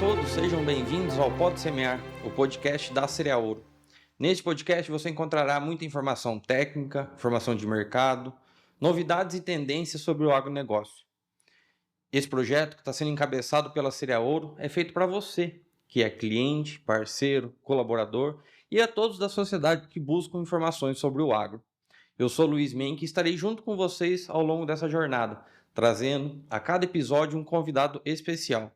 todos, sejam bem-vindos ao Pode Semear, o podcast da Cereal Ouro. Neste podcast você encontrará muita informação técnica, informação de mercado, novidades e tendências sobre o agronegócio. Esse projeto, que está sendo encabeçado pela Cereal Ouro, é feito para você, que é cliente, parceiro, colaborador e a todos da sociedade que buscam informações sobre o agro. Eu sou Luiz Menck e estarei junto com vocês ao longo dessa jornada, trazendo a cada episódio um convidado especial.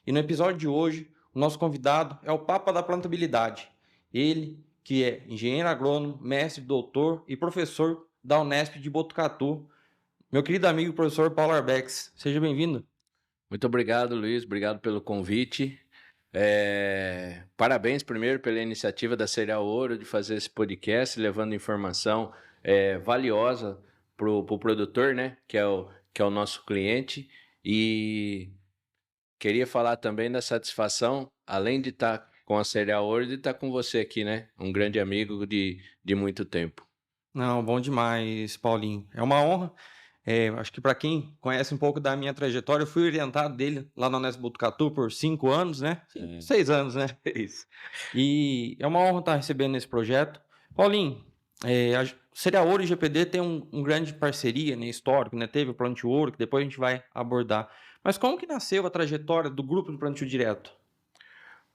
E no episódio de hoje, o nosso convidado é o Papa da Plantabilidade. Ele, que é engenheiro agrônomo, mestre, doutor e professor da Unesp de Botucatu. Meu querido amigo professor Paulo Arbex, seja bem-vindo. Muito obrigado, Luiz. Obrigado pelo convite. Parabéns primeiro pela iniciativa da Cereal Ouro de fazer esse podcast, levando informação valiosa para o produtor, né? Que é o nosso cliente. E queria falar também da satisfação, além de estar com a Cereal Ouro, de estar com você aqui, né? Um grande amigo de muito tempo. Não, bom demais, Paulinho. É uma honra. Acho que para quem conhece um pouco da minha trajetória, eu fui orientado dele lá na Unesp Botucatu por 5 anos, né? 6 anos, né? Isso. E é uma honra estar recebendo esse projeto. Paulinho, a Cereal Ouro e GPD tem um grande parceria, né, histórico, né? Teve o Plantio Ouro, que depois a gente vai abordar. Mas como que nasceu a trajetória do grupo do Plantio Direto?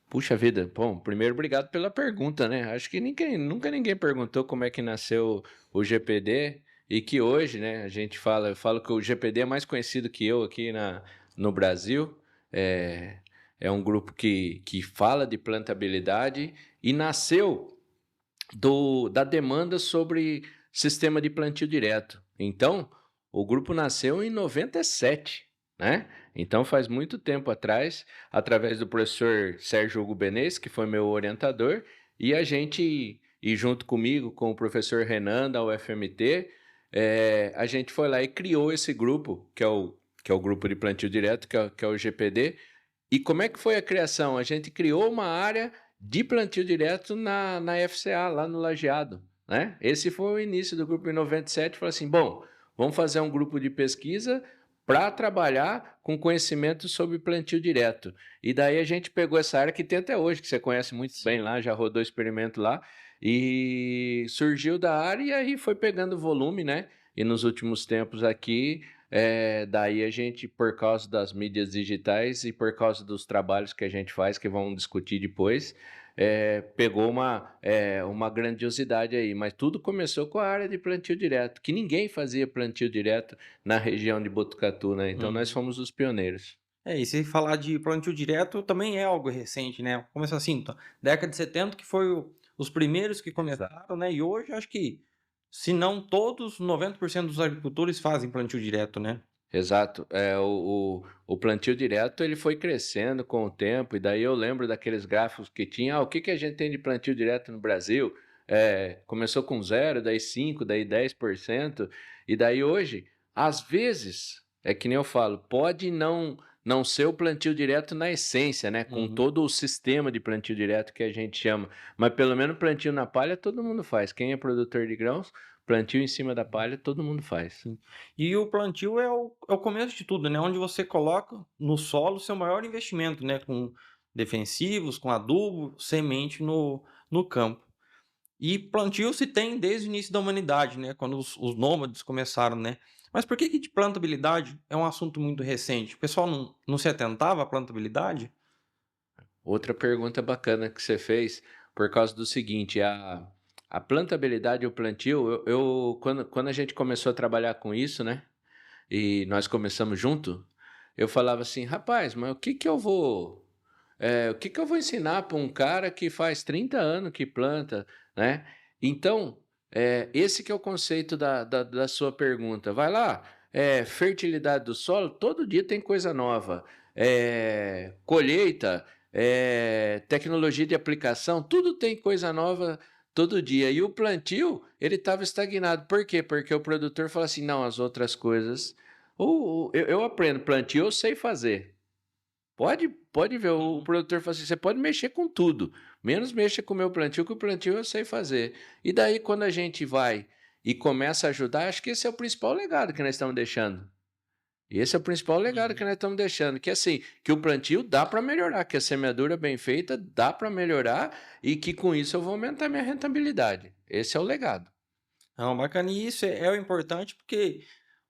Puxa vida, bom, primeiro obrigado pela pergunta, né? Acho que nunca ninguém perguntou como é que nasceu o GPD e que hoje, né, eu falo que o GPD é mais conhecido que eu aqui no Brasil. É, é um grupo que fala de plantabilidade e nasceu da demanda sobre sistema de plantio direto. Então, o grupo nasceu em 97, né? Então, faz muito tempo atrás, através do professor Sérgio Hugo Benez, que foi meu orientador, e junto comigo, com o professor Renan, da UFMT, a gente foi lá e criou esse grupo, que é o grupo de plantio direto, que é o GPD. E como é que foi a criação? A gente criou uma área de plantio direto na FCA, lá no Lajeado, né? Esse foi o início do grupo em 97. Falou assim, bom, vamos fazer um grupo de pesquisa para trabalhar com conhecimento sobre plantio direto. E daí a gente pegou essa área que tem até hoje, que você conhece muito bem lá, já rodou experimento lá, e surgiu da área e aí foi pegando volume, né? E nos últimos tempos aqui, daí a gente, por causa das mídias digitais e por causa dos trabalhos que a gente faz, que vamos discutir depois, pegou uma grandiosidade aí. Mas tudo começou com a área de plantio direto, que ninguém fazia plantio direto na região de Botucatu, né? Então nós fomos os pioneiros. E se falar de plantio direto também é algo recente, né? Começou assim, década de 70 que foi os primeiros que começaram, né? E hoje acho que, se não todos, 90% dos agricultores fazem plantio direto, né? Exato. O plantio direto ele foi crescendo com o tempo, e daí eu lembro daqueles gráficos que tinha, o que que a gente tem de plantio direto no Brasil? Começou com 0, daí 5, daí 10%, e daí hoje, às vezes, é que nem eu falo, pode não ser o plantio direto na essência, né? Com todo o sistema de plantio direto que a gente chama, mas pelo menos plantio na palha todo mundo faz. Quem é produtor de grãos, plantio em cima da palha todo mundo faz. Sim. E o plantio é o começo de tudo, né? Onde você coloca no solo o seu maior investimento, né? Com defensivos, com adubo, semente no campo. E plantio se tem desde o início da humanidade, né? Quando os nômades começaram, né? Mas por que de plantabilidade é um assunto muito recente? O pessoal não se atentava à plantabilidade? Outra pergunta bacana que você fez, por causa do seguinte, a plantabilidade e o plantio, quando a gente começou a trabalhar com isso, né, e nós começamos junto, eu falava assim, rapaz, mas o que que eu vou ensinar para um cara que faz 30 anos que planta, né? Então, esse que é o conceito da sua pergunta. Vai lá, fertilidade do solo, todo dia tem coisa nova. Colheita, tecnologia de aplicação, tudo tem coisa nova todo dia. E o plantio, ele estava estagnado. Por quê? Porque o produtor fala assim, não, as outras coisas... eu aprendo plantio, eu sei fazer. Pode ver, o produtor fala assim, você pode mexer com tudo, menos mexa com o meu plantio, que o plantio eu sei fazer. E daí, quando a gente vai e começa a ajudar, acho que esse é o principal legado que nós estamos deixando. Esse é o principal legado que nós estamos deixando, que assim, que o plantio dá para melhorar, que a semeadura bem feita dá para melhorar e que com isso eu vou aumentar minha rentabilidade. Esse é o legado. Não, bacana. E isso é o importante porque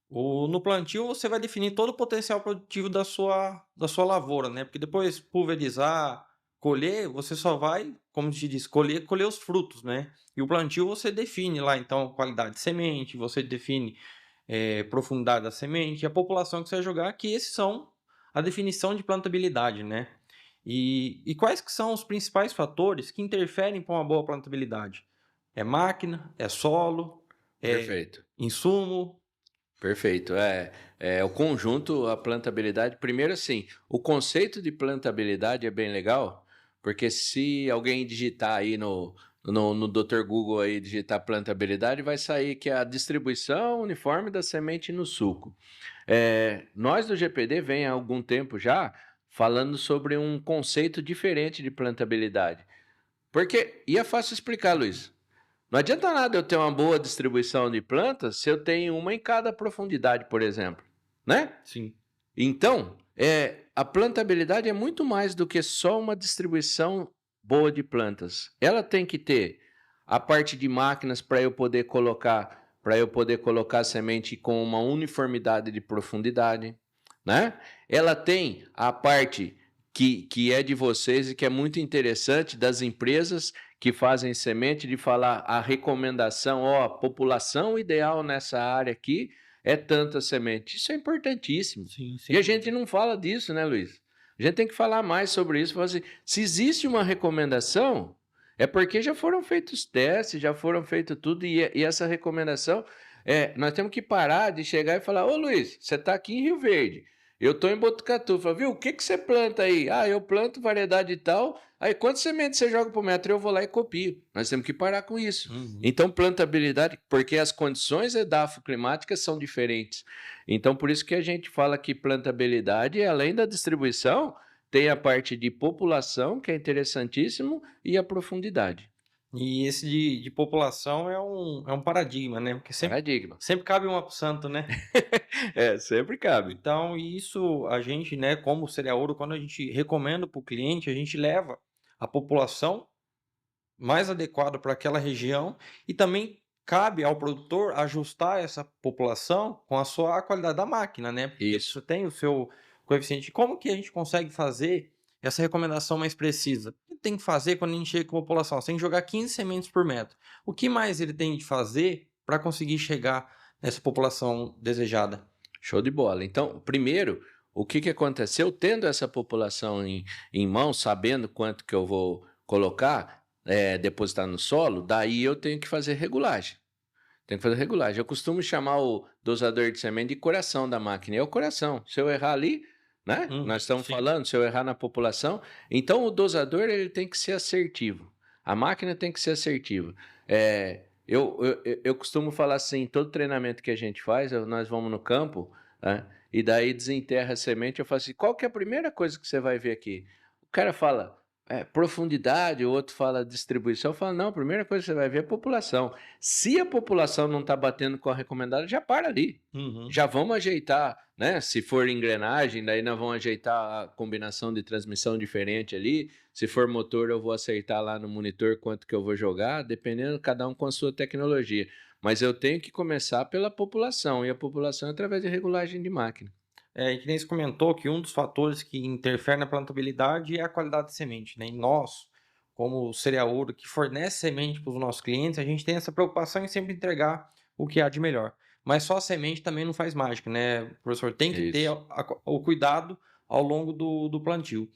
no plantio você vai definir todo o potencial produtivo da sua lavoura, né? Porque depois pulverizar, colher, você só vai, como te disse, colher os frutos, né? E o plantio você define lá, então, qualidade de semente, você define profundidade da semente, e a população que você vai jogar, que esses são a definição de plantabilidade, né? E quais que são os principais fatores que interferem para uma boa plantabilidade? É máquina, é solo, é Perfeito. insumo. Perfeito. É o conjunto, a plantabilidade. Primeiro, assim, o conceito de plantabilidade é bem legal, porque se alguém digitar aí no Dr. Google aí, digitar plantabilidade, vai sair que é a distribuição uniforme da semente no suco. Nós do GPD vem há algum tempo já falando sobre um conceito diferente de plantabilidade. Porque, e é fácil explicar, Luiz. Não adianta nada eu ter uma boa distribuição de plantas se eu tenho uma em cada profundidade, por exemplo, né? Sim. Então, a plantabilidade é muito mais do que só uma distribuição boa de plantas. Ela tem que ter a parte de máquinas para eu poder colocar a semente com uma uniformidade de profundidade, né? Ela tem a parte que é de vocês e que é muito interessante das empresas que fazem semente, de falar a recomendação, ó, a população ideal nessa área aqui é tanta semente. Isso é importantíssimo. Sim, E a sem gente dúvida. não fala disso, né, Luiz? A gente tem que falar mais sobre isso. Falar assim, se existe uma recomendação, é porque já foram feitos testes, já foram feito tudo, e essa recomendação, nós temos que parar de chegar e falar, ô Luiz, você está aqui em Rio Verde, eu estou em Botucatu. Fala, viu, o que você planta aí? Ah, eu planto variedade e tal. Aí, quantas sementes você joga por metro? Eu vou lá e copio. Nós temos que parar com isso. Uhum. Então, plantabilidade, porque as condições edafoclimáticas são diferentes. Então, por isso que a gente fala que plantabilidade, além da distribuição, tem a parte de população, que é interessantíssimo, e a profundidade. E esse de população é um paradigma, né? Porque sempre, Paradigma. sempre cabe uma pro santo, né? Sempre cabe. Então, isso a gente, né, como Cereal Ouro, quando a gente recomenda para o cliente, a gente leva a população mais adequada para aquela região e também cabe ao produtor ajustar essa população com a sua qualidade da máquina, né? Porque Isso. você tem o seu coeficiente. Como que a gente consegue fazer essa recomendação mais precisa? O que tem que fazer quando a gente chega com a população? Você tem que jogar 15 sementes por metro. O que mais ele tem de fazer para conseguir chegar nessa população desejada? Show de bola. Então, primeiro, o que aconteceu? Tendo essa população em mãos, sabendo quanto que eu vou colocar, depositar no solo, daí eu tenho que fazer regulagem. Tenho que fazer regulagem. Eu costumo chamar o dosador de semente de coração da máquina. É o coração. Se eu errar ali, né? Nós estamos Sim. falando, se eu errar na população, então o dosador ele tem que ser assertivo. A máquina tem que ser assertiva. Eu costumo falar assim, todo treinamento que a gente faz, nós vamos no campo, né? E daí desenterra a semente, eu falo assim, qual que é a primeira coisa que você vai ver aqui? O cara fala, profundidade, o outro fala distribuição, eu falo, não, a primeira coisa que você vai ver é a população. Se a população não está batendo com a recomendada, já para ali. Uhum. Já vamos ajeitar, né? Se for engrenagem, daí nós vamos ajeitar a combinação de transmissão diferente ali. Se for motor, eu vou acertar lá no monitor quanto que eu vou jogar, dependendo, cada um com a sua tecnologia. Mas eu tenho que começar pela população, e a população é através de regulagem de máquina. E que nem você comentou que um dos fatores que interfere na plantabilidade é a qualidade de semente, né? E nós, como Cereal Ouro, que fornece semente para os nossos clientes, a gente tem essa preocupação em sempre entregar o que há de melhor. Mas só a semente também não faz mágica, né, professor? Tem que ter Isso. o cuidado ao longo do plantio.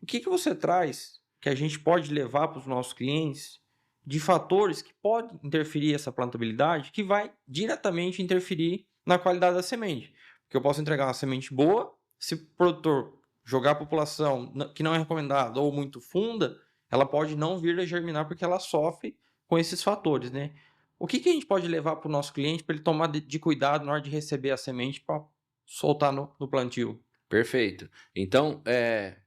O que você traz que a gente pode levar para os nossos clientes de fatores que podem interferir essa plantabilidade, que vai diretamente interferir na qualidade da semente? Porque eu posso entregar uma semente boa, se o produtor jogar a população que não é recomendada ou muito funda, ela pode não vir a germinar porque ela sofre com esses fatores, né? O que a gente pode levar para o nosso cliente para ele tomar de cuidado na hora de receber a semente para soltar no plantio? Perfeito. Então,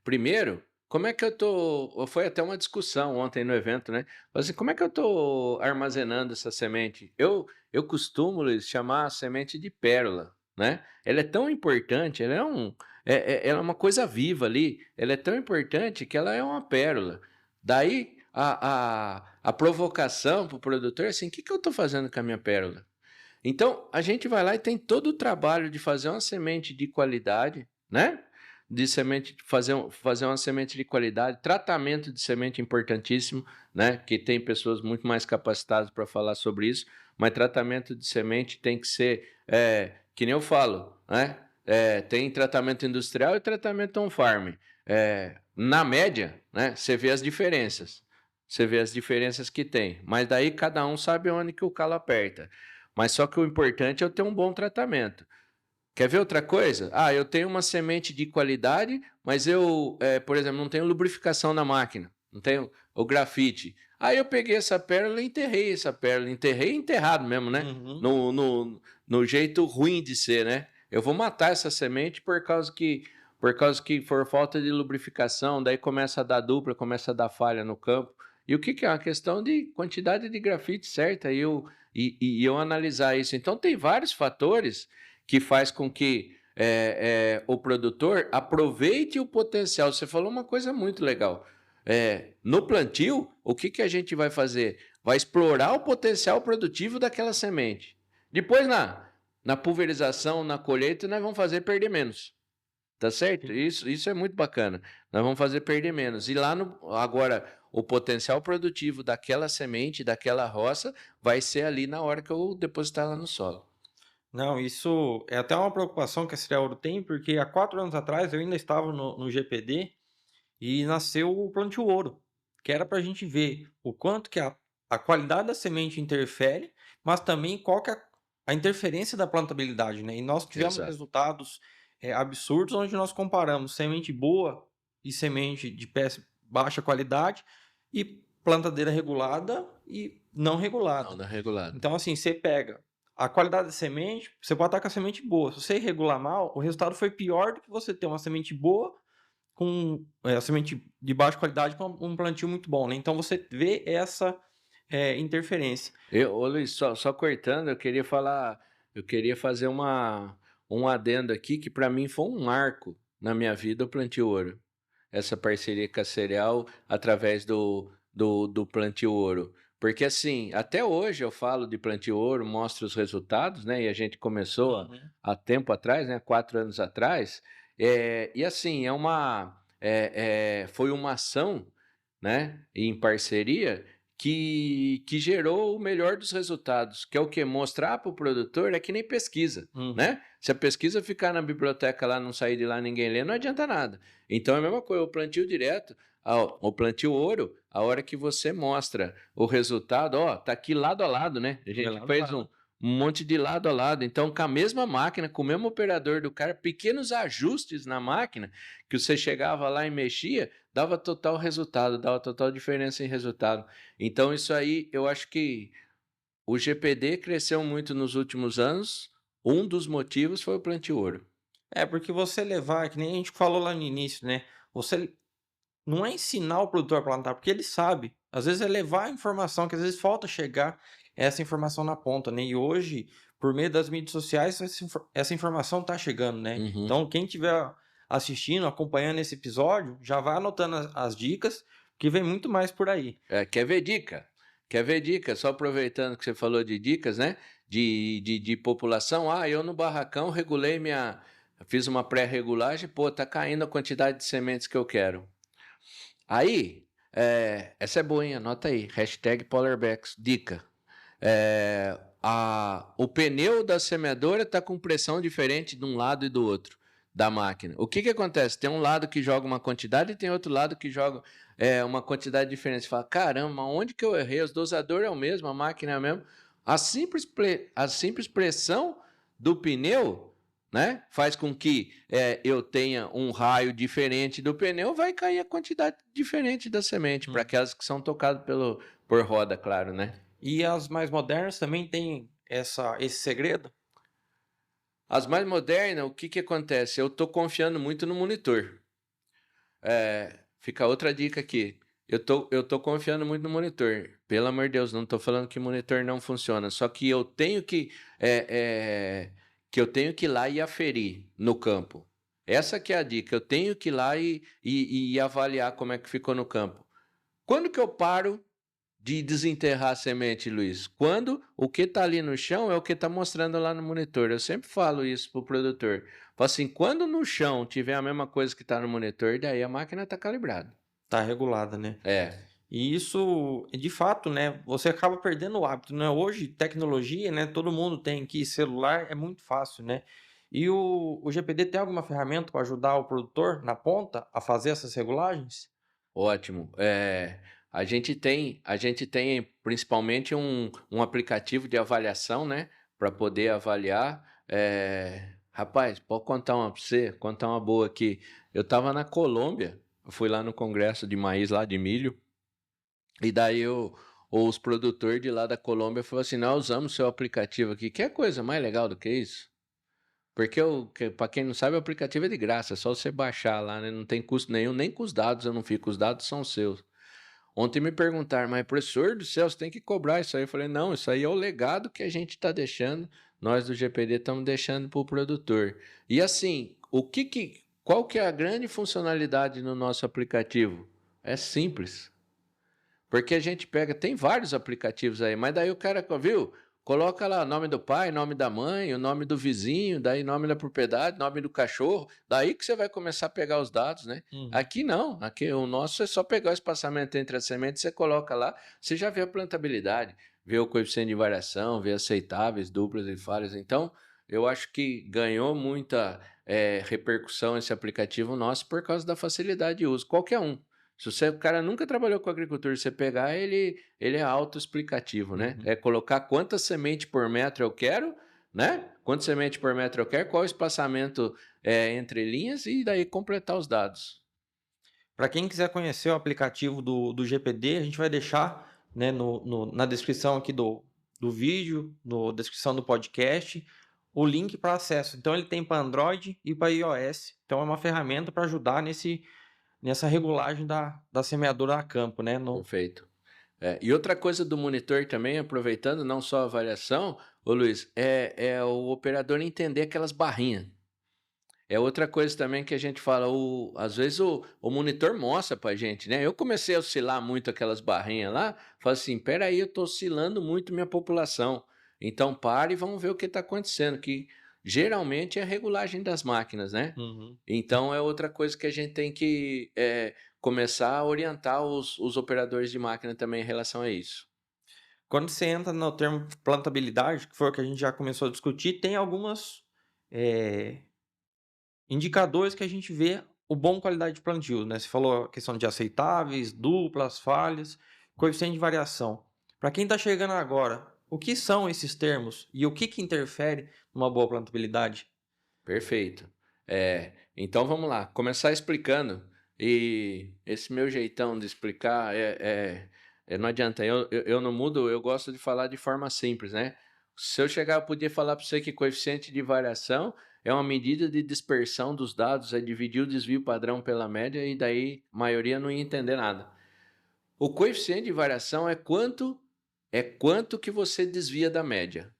primeiro, como é que eu tô? Foi até uma discussão ontem no evento, né? Assim, como é que eu tô armazenando essa semente? Eu costumo, Luiz, chamar a semente de pérola. né? Ela é tão importante, ela é uma coisa viva ali, ela é tão importante que ela é uma pérola. Daí a provocação para o produtor é assim: o que eu estou fazendo com a minha pérola? Então, a gente vai lá e tem todo o trabalho de fazer uma semente de qualidade, né? De semente, fazer uma semente de qualidade, tratamento de semente importantíssimo, né? Que tem pessoas muito mais capacitadas para falar sobre isso, mas tratamento de semente tem que ser, que nem eu falo, né? Tem tratamento industrial e tratamento on-farm. Na média, né? Você vê as diferenças. Você vê as diferenças que tem, mas daí cada um sabe onde que o calo aperta. Mas só que o importante é eu ter um bom tratamento. Quer ver outra coisa? Ah, eu tenho uma semente de qualidade, mas eu, por exemplo, não tenho lubrificação na máquina, não tenho o grafite. Aí eu peguei essa pérola e enterrei essa pérola. Enterrei enterrado mesmo, né? Uhum. No jeito ruim de ser, né? Eu vou matar essa semente por causa que for falta de lubrificação, daí começa a dar dupla, começa a dar falha no campo. E o que é? Uma questão de quantidade de grafite certa. E eu analisar isso. Então tem vários fatores que faz com que o produtor aproveite o potencial. Você falou uma coisa muito legal. No plantio, o que a gente vai fazer? Vai explorar o potencial produtivo daquela semente. Depois, na pulverização, na colheita, nós vamos fazer perder menos. Tá certo? Isso é muito bacana. Nós vamos fazer perder menos. E lá agora, o potencial produtivo daquela semente, daquela roça, vai ser ali na hora que eu depositar lá no solo. Não, isso é até uma preocupação que a Cireouro tem, porque há 4 anos atrás eu ainda estava no GPD e nasceu o Plantio Ouro, que era para a gente ver o quanto que a qualidade da semente interfere, mas também qual que é a interferência da plantabilidade, né? E nós tivemos Exato. resultados absurdos, onde nós comparamos semente boa e semente de baixa qualidade e plantadeira regulada e não Não, regulada. na regulada. Então, assim, você pega a qualidade da semente, você pode estar com a semente boa. Se você regular mal, o resultado foi pior do que você ter uma semente boa com a semente de baixa qualidade com um plantio muito bom, né? Então você vê essa interferência. Ô Luiz, só cortando, eu queria fazer um adendo aqui que para mim foi um marco na minha vida, o Plantio Ouro. Essa parceria com a Cereal através do Plantio Ouro. Porque assim, até hoje eu falo de Plantio Ouro, mostro os resultados, né? E a gente começou Uhum. há tempo atrás, né? 4 anos atrás. E assim, foi uma ação, né? Em parceria que gerou o melhor dos resultados, que é o que? Mostrar para o produtor é que nem pesquisa, Uhum. né? Se a pesquisa ficar na biblioteca lá, não sair de lá, ninguém lê, não adianta nada. Então é a mesma coisa, o plantio direto, o plantio ouro, a hora que você mostra o resultado, ó, tá aqui lado a lado, né? A Vai gente lá, fez lá, um lá. monte de lado a lado. Então, com a mesma máquina, com o mesmo operador do cara, pequenos ajustes na máquina, que você chegava lá e mexia, dava total resultado, dava total diferença em resultado. Então, isso aí, eu acho que o GPD cresceu muito nos últimos anos. Um dos motivos foi o plantio ouro. É, porque você levar, que nem a gente falou lá no início, né? Você não é ensinar o produtor a plantar, porque ele sabe. Às vezes é levar a informação, que às vezes falta chegar essa informação na ponta, né? E hoje, por meio das mídias sociais, essa informação tá chegando, né? Uhum. Então, quem estiver assistindo, acompanhando esse episódio, já vai anotando as dicas, que vem muito mais por aí. Quer ver dica? Quer ver dica? Só aproveitando que você falou de dicas, né? De população. Ah, eu no barracão regulei minha. Fiz uma pré-regulagem, pô, tá caindo a quantidade de sementes que eu quero. Aí, essa é boa, hein? Anota aí. Hashtag Polarbex. Dica. O pneu da semeadora está com pressão diferente de um lado e do outro da máquina. O que acontece? Tem um lado que joga uma quantidade e tem outro lado que joga uma quantidade diferente. Você fala, caramba, onde que eu errei? Os dosadores é o mesmo, a máquina é a mesma. A simples pressão do pneu, né, faz com que eu tenha um raio diferente do pneu, vai cair a quantidade diferente da semente, para aquelas que são tocadas por roda, claro, né? E as mais modernas também têm esse segredo? As mais modernas, o que acontece? Eu estou confiando muito no monitor. Fica outra dica aqui. Eu tô confiando muito no monitor. Pelo amor de Deus, não estou falando que o monitor não funciona. Só que eu tenho que eu tenho que ir lá e aferir no campo. Essa que é a dica, eu tenho que ir lá e avaliar como é que ficou no campo. Quando que eu paro de desenterrar a semente, Luiz? Quando o que está ali no chão é o que está mostrando lá no monitor. Eu sempre falo isso para o produtor. Falo assim, quando no chão tiver a mesma coisa que está no monitor, daí a máquina está calibrada. Tá regulada, né? É. E isso, de fato, né? Você acaba perdendo o hábito, né? Hoje, tecnologia, né? Todo mundo tem aqui celular, é muito fácil, né? E o GPD tem alguma ferramenta para ajudar o produtor na ponta a fazer essas regulagens? Ótimo. A gente tem principalmente um aplicativo de avaliação, né? Para poder avaliar. Rapaz, pode contar uma para você? Contar uma boa aqui. Eu estava na Colômbia, eu fui lá no congresso de maíz lá de milho, e daí os produtores de lá da Colômbia falaram assim: nós usamos seu aplicativo aqui. Que é coisa mais legal do que isso? Porque, para quem não sabe, o aplicativo é de graça, é só você baixar lá, né? Não tem custo nenhum, nem com os dados eu não fico, os dados são seus. Ontem me perguntaram, mas professor do céu, você tem que cobrar isso aí. Eu falei, não, isso aí é o legado que a gente está deixando, nós do GPD estamos deixando para o produtor. E assim, qual que é a grande funcionalidade no nosso aplicativo? É simples. Porque a gente pega, tem vários aplicativos aí, mas daí o cara, viu? Coloca lá o nome do pai, nome da mãe, o nome do vizinho, daí nome da propriedade, nome do cachorro, daí que você vai começar a pegar os dados, né? Aqui não, aqui o nosso é só pegar o espaçamento entre as sementes, você coloca lá, você já vê a plantabilidade, vê o coeficiente de variação, vê aceitáveis, duplas e falhas. Então, eu acho que ganhou muita repercussão esse aplicativo nosso por causa da facilidade de uso, qualquer um. Se o cara nunca trabalhou com agricultura, você pegar, ele é autoexplicativo, né? É colocar quantas sementes por metro eu quero, né? Quantas sementes por metro eu quero, qual o espaçamento entre linhas e daí completar os dados. Para quem quiser conhecer o aplicativo do GPD, a gente vai deixar, né, na descrição aqui do vídeo, na descrição do podcast, o link para acesso. Então ele tem para Android e para iOS. Então é uma ferramenta para ajudar nessa regulagem da semeadura a campo, né? Perfeito. E outra coisa do monitor também, aproveitando não só a variação, ô Luiz, é o operador entender aquelas barrinhas. É outra coisa também que a gente fala, às vezes o monitor mostra pra gente, né? Eu comecei a oscilar muito aquelas barrinhas lá, falo assim, peraí, eu tô oscilando muito minha população. Então pare e vamos ver o que está acontecendo, que geralmente é a regulagem das máquinas, né? Então é outra coisa que a gente tem que começar a orientar os operadores de máquina também em relação a isso. Quando você entra no termo plantabilidade, que foi o que a gente já começou a discutir, tem algumas indicadores que a gente vê o bom qualidade de plantio, né? Você falou a questão de aceitáveis, duplas, falhas, coeficiente de variação. Para quem está chegando agora, o que são esses termos e o que interfere numa boa plantabilidade? Perfeito. Então vamos lá, começar explicando. E esse meu jeitão de explicar não adianta, eu não mudo, eu gosto de falar de forma simples, né? Se eu chegar, eu podia falar para você que coeficiente de variação é uma medida de dispersão dos dados, é dividir o desvio padrão pela média e daí a maioria não ia entender nada. O coeficiente de variação é quanto que você desvia da média.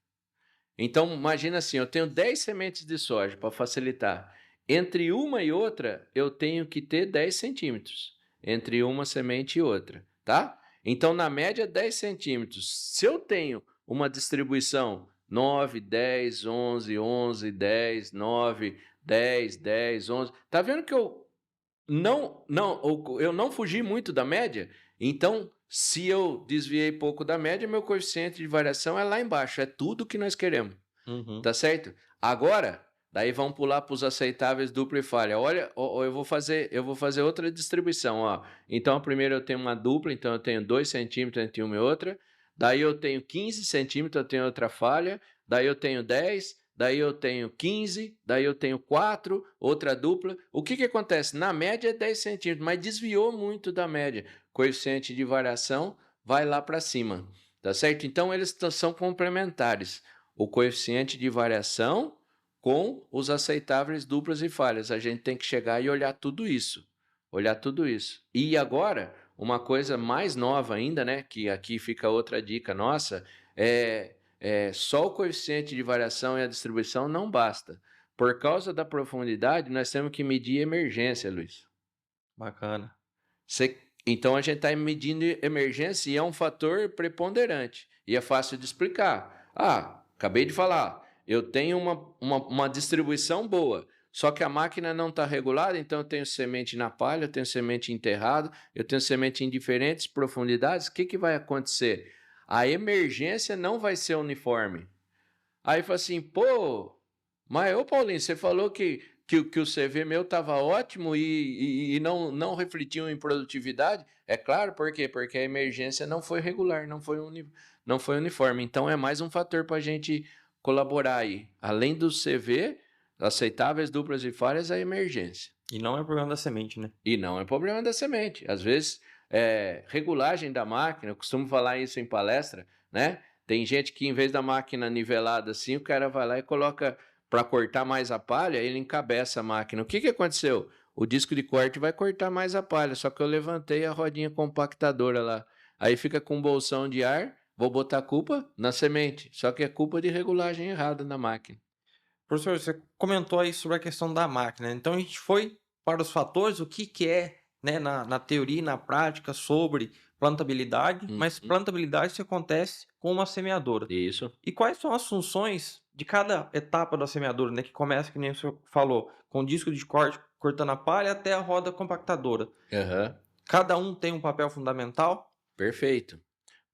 Então, imagina assim, eu tenho 10 sementes de soja para facilitar. Entre uma e outra, eu tenho que ter 10 centímetros. Entre uma semente e outra, tá? Então, na média, 10 centímetros. Se eu tenho uma distribuição 9, 10, 11, 11, 10, 9, 10, 10, 11... Tá vendo que eu não fugi muito da média? Então, se eu desviei pouco da média, meu coeficiente de variação é lá embaixo. É tudo que nós queremos. Tá certo? Agora, daí vamos pular para os aceitáveis dupla e falha. Olha, eu vou fazer outra distribuição. Ó. Então, primeiro eu tenho uma dupla, então eu tenho 2 centímetros entre uma e outra. Daí eu tenho 15 centímetros, eu tenho outra falha. Daí eu tenho 10, daí eu tenho 15, daí eu tenho 4, outra dupla. O que acontece? Na média é 10 centímetros, mas desviou muito da média. Coeficiente de variação vai lá para cima, tá certo? Então eles são complementares. O coeficiente de variação com os aceitáveis duplas e falhas. A gente tem que chegar e olhar tudo isso. E agora, uma coisa mais nova ainda, né? Que aqui fica outra dica nossa, só o coeficiente de variação e a distribuição não basta. Por causa da profundidade, nós temos que medir emergência, Luiz. Bacana. Então a gente está medindo emergência e é um fator preponderante. E é fácil de explicar. Acabei de falar, eu tenho uma distribuição boa, só que a máquina não está regulada, então eu tenho semente na palha, eu tenho semente enterrado, eu tenho semente em diferentes profundidades. O que vai acontecer? A emergência não vai ser uniforme. Aí fala assim, pô, mas ô Paulinho, você falou que o CV meu estava ótimo e não refletiu em produtividade. É claro, por quê? Porque a emergência não foi regular, não foi uniforme. Então é mais um fator para a gente colaborar aí. Além do CV, aceitáveis, duplas e falhas, a emergência. E não é problema da semente, né? E não é problema da semente. Às vezes, regulagem da máquina, eu costumo falar isso em palestra, né? Tem gente que, em vez da máquina nivelada assim, o cara vai lá e coloca para cortar mais a palha, ele encabeça a máquina. O que aconteceu? O disco de corte vai cortar mais a palha, só que eu levantei a rodinha compactadora lá. Aí fica com um bolsão de ar, vou botar a culpa na semente, só que é culpa de regulagem errada na máquina. Professor, você comentou aí sobre a questão da máquina. Então a gente foi para os fatores, o que é, né, na teoria e na prática sobre plantabilidade, mas plantabilidade isso acontece com uma semeadora. Isso. E quais são as funções de cada etapa da semeadora, né? Que começa, que nem o senhor falou, com o disco de corte cortando a palha até a roda compactadora. Uhum. Cada um tem um papel fundamental? Perfeito.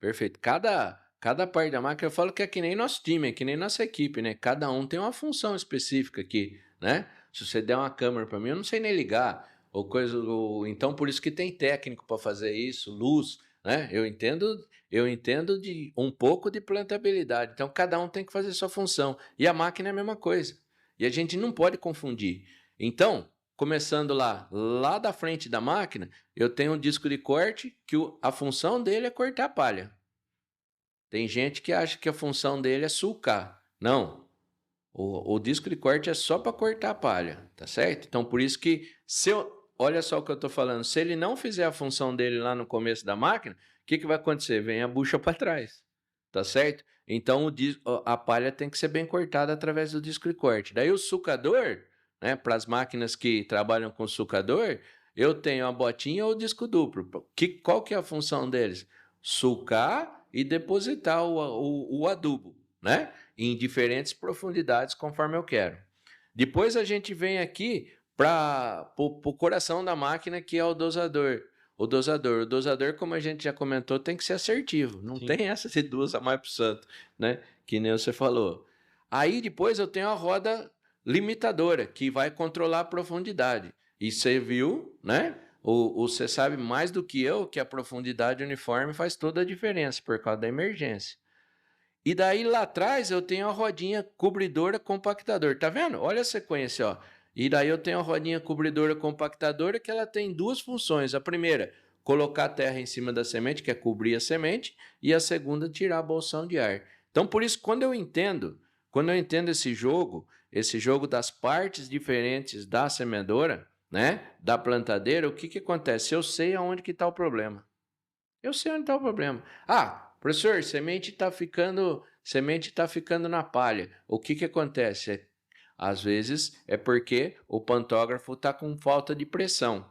Perfeito. Cada parte da máquina, eu falo que é que nem nosso time, é que nem nossa equipe, né? Cada um tem uma função específica aqui, né? Se você der uma câmera para mim, eu não sei nem ligar, ou coisa, então por isso que tem técnico para fazer isso, luz, né? Eu entendo de um pouco de plantabilidade. Então cada um tem que fazer sua função. E a máquina é a mesma coisa. E a gente não pode confundir. Então, começando lá da frente da máquina, eu tenho um disco de corte que a função dele é cortar a palha. Tem gente que acha que a função dele é sulcar. Não. O disco de corte é só para cortar a palha, tá certo? Então, por isso que, olha só o que eu estou falando, se ele não fizer a função dele lá no começo da máquina, o que vai acontecer? Vem a bucha para trás, tá certo? Então, a palha tem que ser bem cortada através do disco de corte. Daí o sulcador, né, para as máquinas que trabalham com sulcador, eu tenho a botinha ou o disco duplo. Qual que é a função deles? Sulcar e depositar o adubo, né? Em diferentes profundidades conforme eu quero. Depois a gente vem aqui para o coração da máquina, que é o dosador. O dosador, como a gente já comentou, tem que ser assertivo. Não tem essa de duas a mais pro santo, né? Que nem você falou. Aí depois eu tenho a roda limitadora, que vai controlar a profundidade. E você viu, né? Você sabe mais do que eu que a profundidade uniforme faz toda a diferença por causa da emergência. E daí lá atrás eu tenho a rodinha cobridora compactador. Tá vendo? Olha a sequência, ó. E daí eu tenho a rodinha cobridora compactadora que ela tem duas funções. A primeira, colocar a terra em cima da semente, que é cobrir a semente, e a segunda, tirar a bolsão de ar. Então, por isso, quando eu entendo esse jogo das partes diferentes da semeadora, né, da plantadeira, o que acontece? Eu sei aonde que está o problema. Eu sei onde está o problema. Professor, semente está ficando na palha. O que acontece? Às vezes é porque o pantógrafo está com falta de pressão,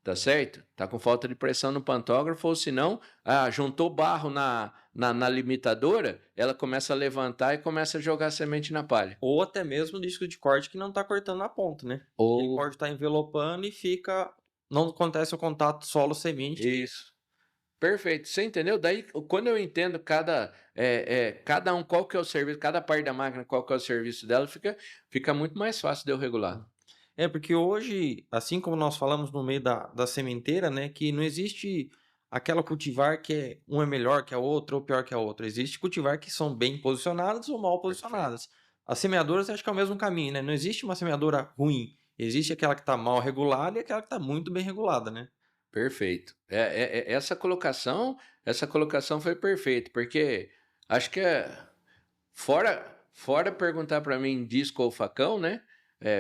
tá certo? Está com falta de pressão no pantógrafo, ou senão, juntou barro na limitadora, ela começa a levantar e começa a jogar a semente na palha. Ou até mesmo o disco de corte que não está cortando na ponta, né? O corte está envelopando e não acontece o contato solo-semente. Isso. Perfeito, você entendeu? Daí, quando eu entendo cada um, qual que é o serviço, cada parte da máquina, qual que é o serviço dela, fica muito mais fácil de eu regular. Porque hoje, assim como nós falamos no meio da sementeira, né, que não existe aquela cultivar que um é melhor que a outra ou pior que a outra. Existe cultivar que são bem posicionadas ou mal posicionadas. As semeadoras, acho que é o mesmo caminho, né? Não existe uma semeadora ruim. Existe aquela que está mal regulada e aquela que está muito bem regulada, né? Perfeito. Essa colocação foi perfeita, porque acho que fora perguntar para mim disco ou facão, né?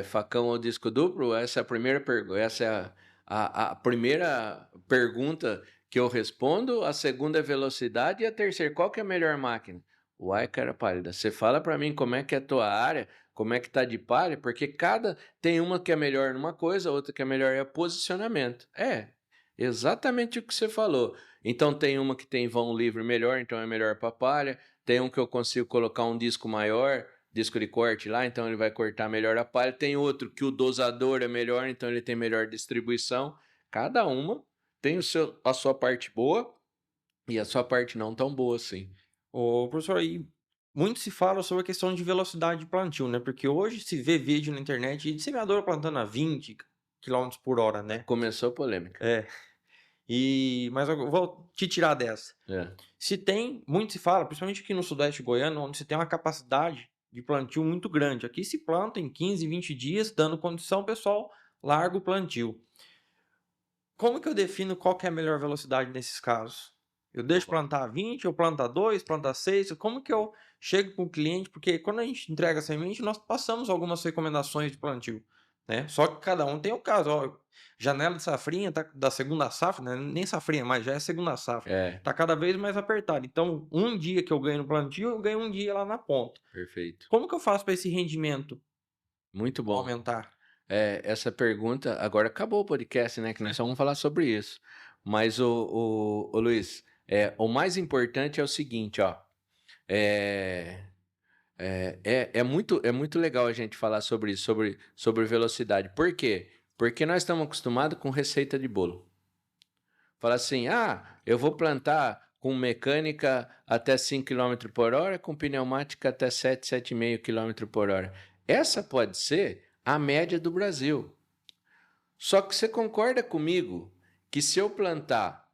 Facão ou disco duplo, essa é a primeira pergunta, essa é a primeira pergunta que eu respondo, a segunda é velocidade e a terceira, qual que é a melhor máquina? Uai, cara pálida, você fala para mim como é que é a tua área, como é que tá de palha, porque cada tem uma que é melhor numa coisa, outra que é melhor é posicionamento. É, exatamente o que você falou. Então tem uma que tem vão livre melhor, então é melhor para palha. Tem um que eu consigo colocar um disco maior, disco de corte lá, então ele vai cortar melhor a palha. Tem outro que o dosador é melhor, então ele tem melhor distribuição. Cada uma tem a sua parte boa e a sua parte não tão boa assim. Ô, professor, aí muito se fala sobre a questão de velocidade de plantio, né? Porque hoje se vê vídeo na internet de semeador plantando a 20 quilômetros por hora, né? Começou a polêmica. É. Mas eu vou te tirar dessa. É. Se tem, muito se fala, principalmente aqui no Sudeste goiano, onde se tem uma capacidade de plantio muito grande. Aqui se planta em 15, 20 dias, dando condição, o pessoal larga o plantio. Como que eu defino qual que é a melhor velocidade nesses casos? Eu deixo plantar a 20, eu planto a 2, planto a 6, como que eu chego com o cliente? Porque quando a gente entrega a semente, nós passamos algumas recomendações de plantio, né? Só que cada um tem o caso, ó, janela de safrinha tá, da segunda safra, né? Nem safrinha mais, já é segunda safra. É, Tá cada vez mais apertado. Então, um dia que eu ganho no plantio, eu ganho um dia lá na ponta. perfeito. Como que eu faço para esse rendimento Muito bom. aumentar? Essa pergunta, agora acabou o podcast, né? Que nós só vamos falar sobre isso. Mas, o Luiz, o mais importante é o seguinte, ó. É, é muito legal a gente falar sobre isso, sobre velocidade. Por quê? Porque nós estamos acostumados com receita de bolo. Fala assim, eu vou plantar com mecânica até 5 km por hora, com pneumática até 7, 7,5 km por hora. Essa pode ser a média do Brasil. Só que você concorda comigo que se eu plantar,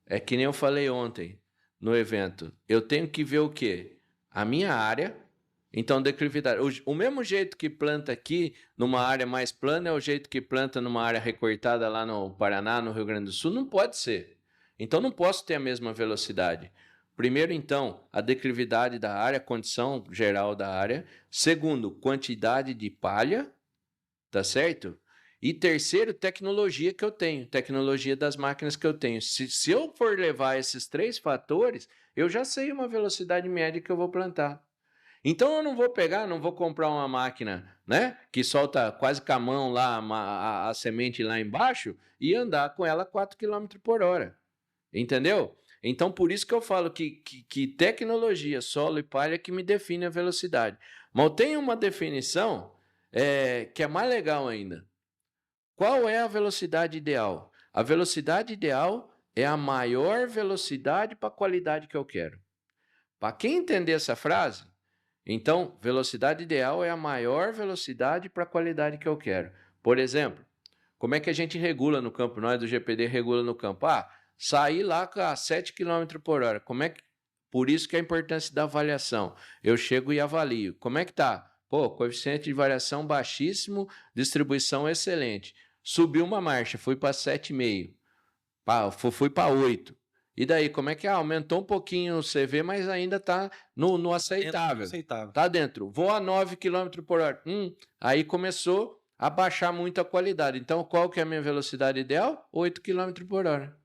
é que nem eu falei ontem no evento, eu tenho que ver o quê? A minha área, então declividade. O mesmo jeito que planta aqui numa área mais plana é o jeito que planta numa área recortada lá no Paraná, no Rio Grande do Sul, não pode ser. Então não posso ter a mesma velocidade. Primeiro, então, a declividade da área, a condição geral da área. Segundo, quantidade de palha, tá certo? E terceiro, tecnologia que eu tenho, tecnologia das máquinas que eu tenho. Se eu for levar esses 3 fatores, eu já sei uma velocidade média que eu vou plantar. Então eu não vou pegar, não vou comprar uma máquina, né, que solta quase com a mão lá a semente lá embaixo e andar com ela 4 km por hora. Entendeu? Então por isso que eu falo que tecnologia, solo e palha que me define a velocidade. Mas tem uma definição que é mais legal ainda. Qual é a velocidade ideal? A velocidade ideal é a maior velocidade para a qualidade que eu quero. Para quem entender essa frase, então, velocidade ideal é a maior velocidade para a qualidade que eu quero. Por exemplo, como é que a gente regula no campo? Nós do GPD regula no campo. Sair lá a 7 km por hora. Por isso que é a importância da avaliação. Eu chego e avalio. Como é que tá? Coeficiente de variação baixíssimo, distribuição excelente. Subiu uma marcha, fui para 7,5. Fui para 8. E daí, como é que aumentou um pouquinho o CV, mas ainda está no aceitável. Aceitável. Tá dentro. Vou a 9 km por hora. Aí começou a baixar muito a qualidade. Então, qual que é a minha velocidade ideal? 8 km por hora.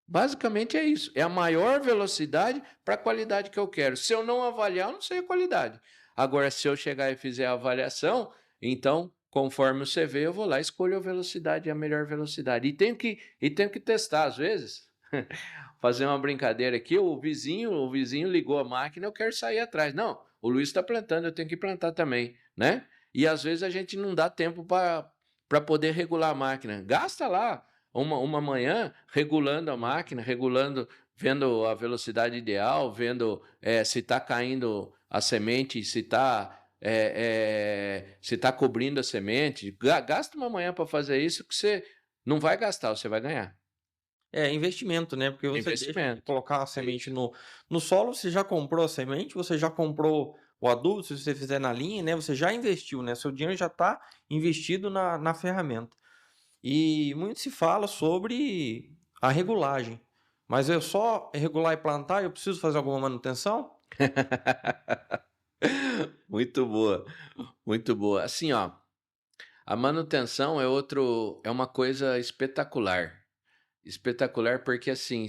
Basicamente é isso. É a maior velocidade para a qualidade que eu quero. Se eu não avaliar, eu não sei a qualidade. Agora, se eu chegar e fizer a avaliação, então, conforme o CV, eu vou lá e escolho a velocidade, a melhor velocidade. E tenho que testar, às vezes. Fazer uma brincadeira aqui, o vizinho ligou a máquina, eu quero sair atrás. Não, o Luiz está plantando, eu tenho que plantar também, né? E às vezes a gente não dá tempo para poder regular a máquina. Gasta lá uma manhã regulando a máquina, vendo a velocidade ideal, vendo se está caindo a semente, se está cobrindo a semente. Gasta uma manhã para fazer isso, que você não vai gastar, você vai ganhar. É investimento, né? Porque você deixa de colocar a semente no solo, você já comprou a semente, você já comprou o adubo, se você fizer na linha, né? Você já investiu, né? Seu dinheiro já está investido na ferramenta. E muito se fala sobre a regulagem. Mas eu só regular e plantar, eu preciso fazer alguma manutenção? Muito boa, muito boa. Assim, ó, a manutenção é uma coisa espetacular. Espetacular, porque assim,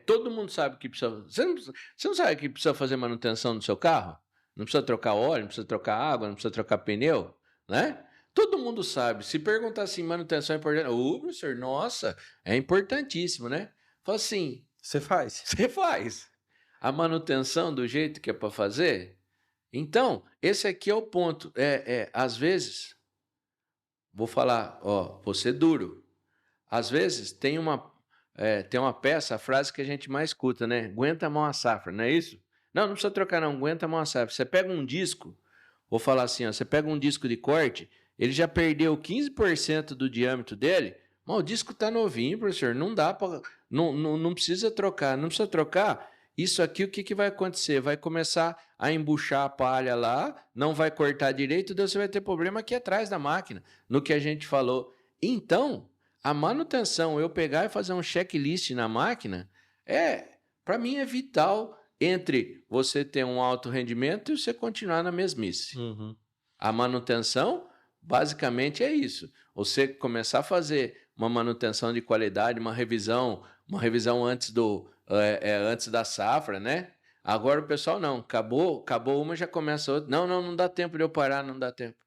todo mundo sabe que precisa. Você não sabe que precisa fazer manutenção no seu carro? Não precisa trocar óleo, não precisa trocar água, não precisa trocar pneu, né? Todo mundo sabe. Se perguntar assim, manutenção é importante. Professor, nossa, é importantíssimo, né? Fala assim, Você faz. você faz a manutenção do jeito que é para fazer? Então, esse aqui é o ponto. Às vezes, vou falar, ó, vou ser duro. Às vezes tem uma peça, a frase que a gente mais escuta, né? Aguenta a mão a safra, não é isso? Não, não precisa trocar não, aguenta a mão a safra. Você pega um disco, vou falar assim, ó, você pega um disco de corte, ele já perdeu 15% do diâmetro dele, mas o disco tá novinho, professor, não dá para, não precisa trocar, não precisa trocar. Isso aqui, o que, que vai acontecer? Vai começar a embuchar a palha lá, não vai cortar direito, daí você vai ter problema aqui atrás da máquina, no que a gente falou. Então, a manutenção, eu pegar e fazer um checklist na máquina, para mim é vital entre você ter um alto rendimento e você continuar na mesmice. Uhum. A manutenção, basicamente, é isso. Você começar a fazer uma manutenção de qualidade, uma revisão antes da safra, né? Agora o pessoal não, acabou uma, já começa outra. Não dá tempo de eu parar, não dá tempo.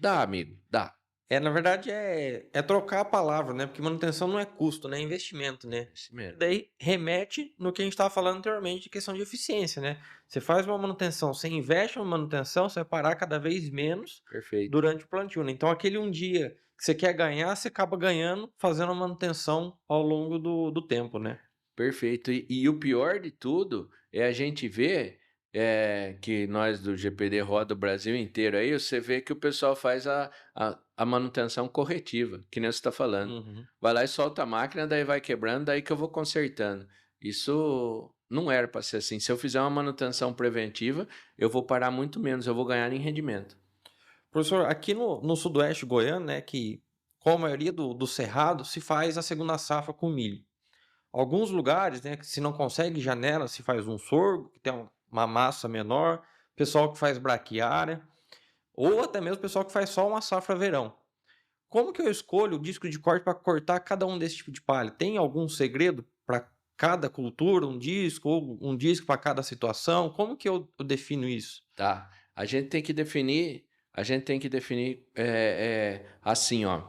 Dá, amigo, dá. Na verdade, é trocar a palavra, né? Porque manutenção não é custo, né? É investimento, né? Esse mesmo. Daí remete no que a gente estava falando anteriormente de questão de eficiência, né? Você faz uma manutenção, você investe em uma manutenção, você vai parar cada vez menos Perfeito. durante o plantio, né? Então, aquele um dia que você quer ganhar, você acaba ganhando fazendo a manutenção ao longo do tempo, né? Perfeito. E o pior de tudo é a gente ver que nós do GPD roda o Brasil inteiro aí, você vê que o pessoal faz a manutenção corretiva, que nem você está falando. Uhum. Vai lá e solta a máquina, daí vai quebrando, daí que eu vou consertando. Isso não era para ser assim. Se eu fizer uma manutenção preventiva, eu vou parar muito menos, eu vou ganhar em rendimento. Professor, aqui no sudoeste goiano, né, que com a maioria do cerrado se faz a segunda safra com milho. Alguns lugares, né, que se não consegue janela, se faz um sorgo, que tem uma massa menor, pessoal que faz braquiária, ou até mesmo pessoal que faz só uma safra verão. Como que eu escolho o disco de corte para cortar cada um desse tipo de palha? Tem algum segredo para cada cultura, um disco, ou um disco para cada situação? Como que eu defino isso? Tá? A gente tem que definir assim, ó.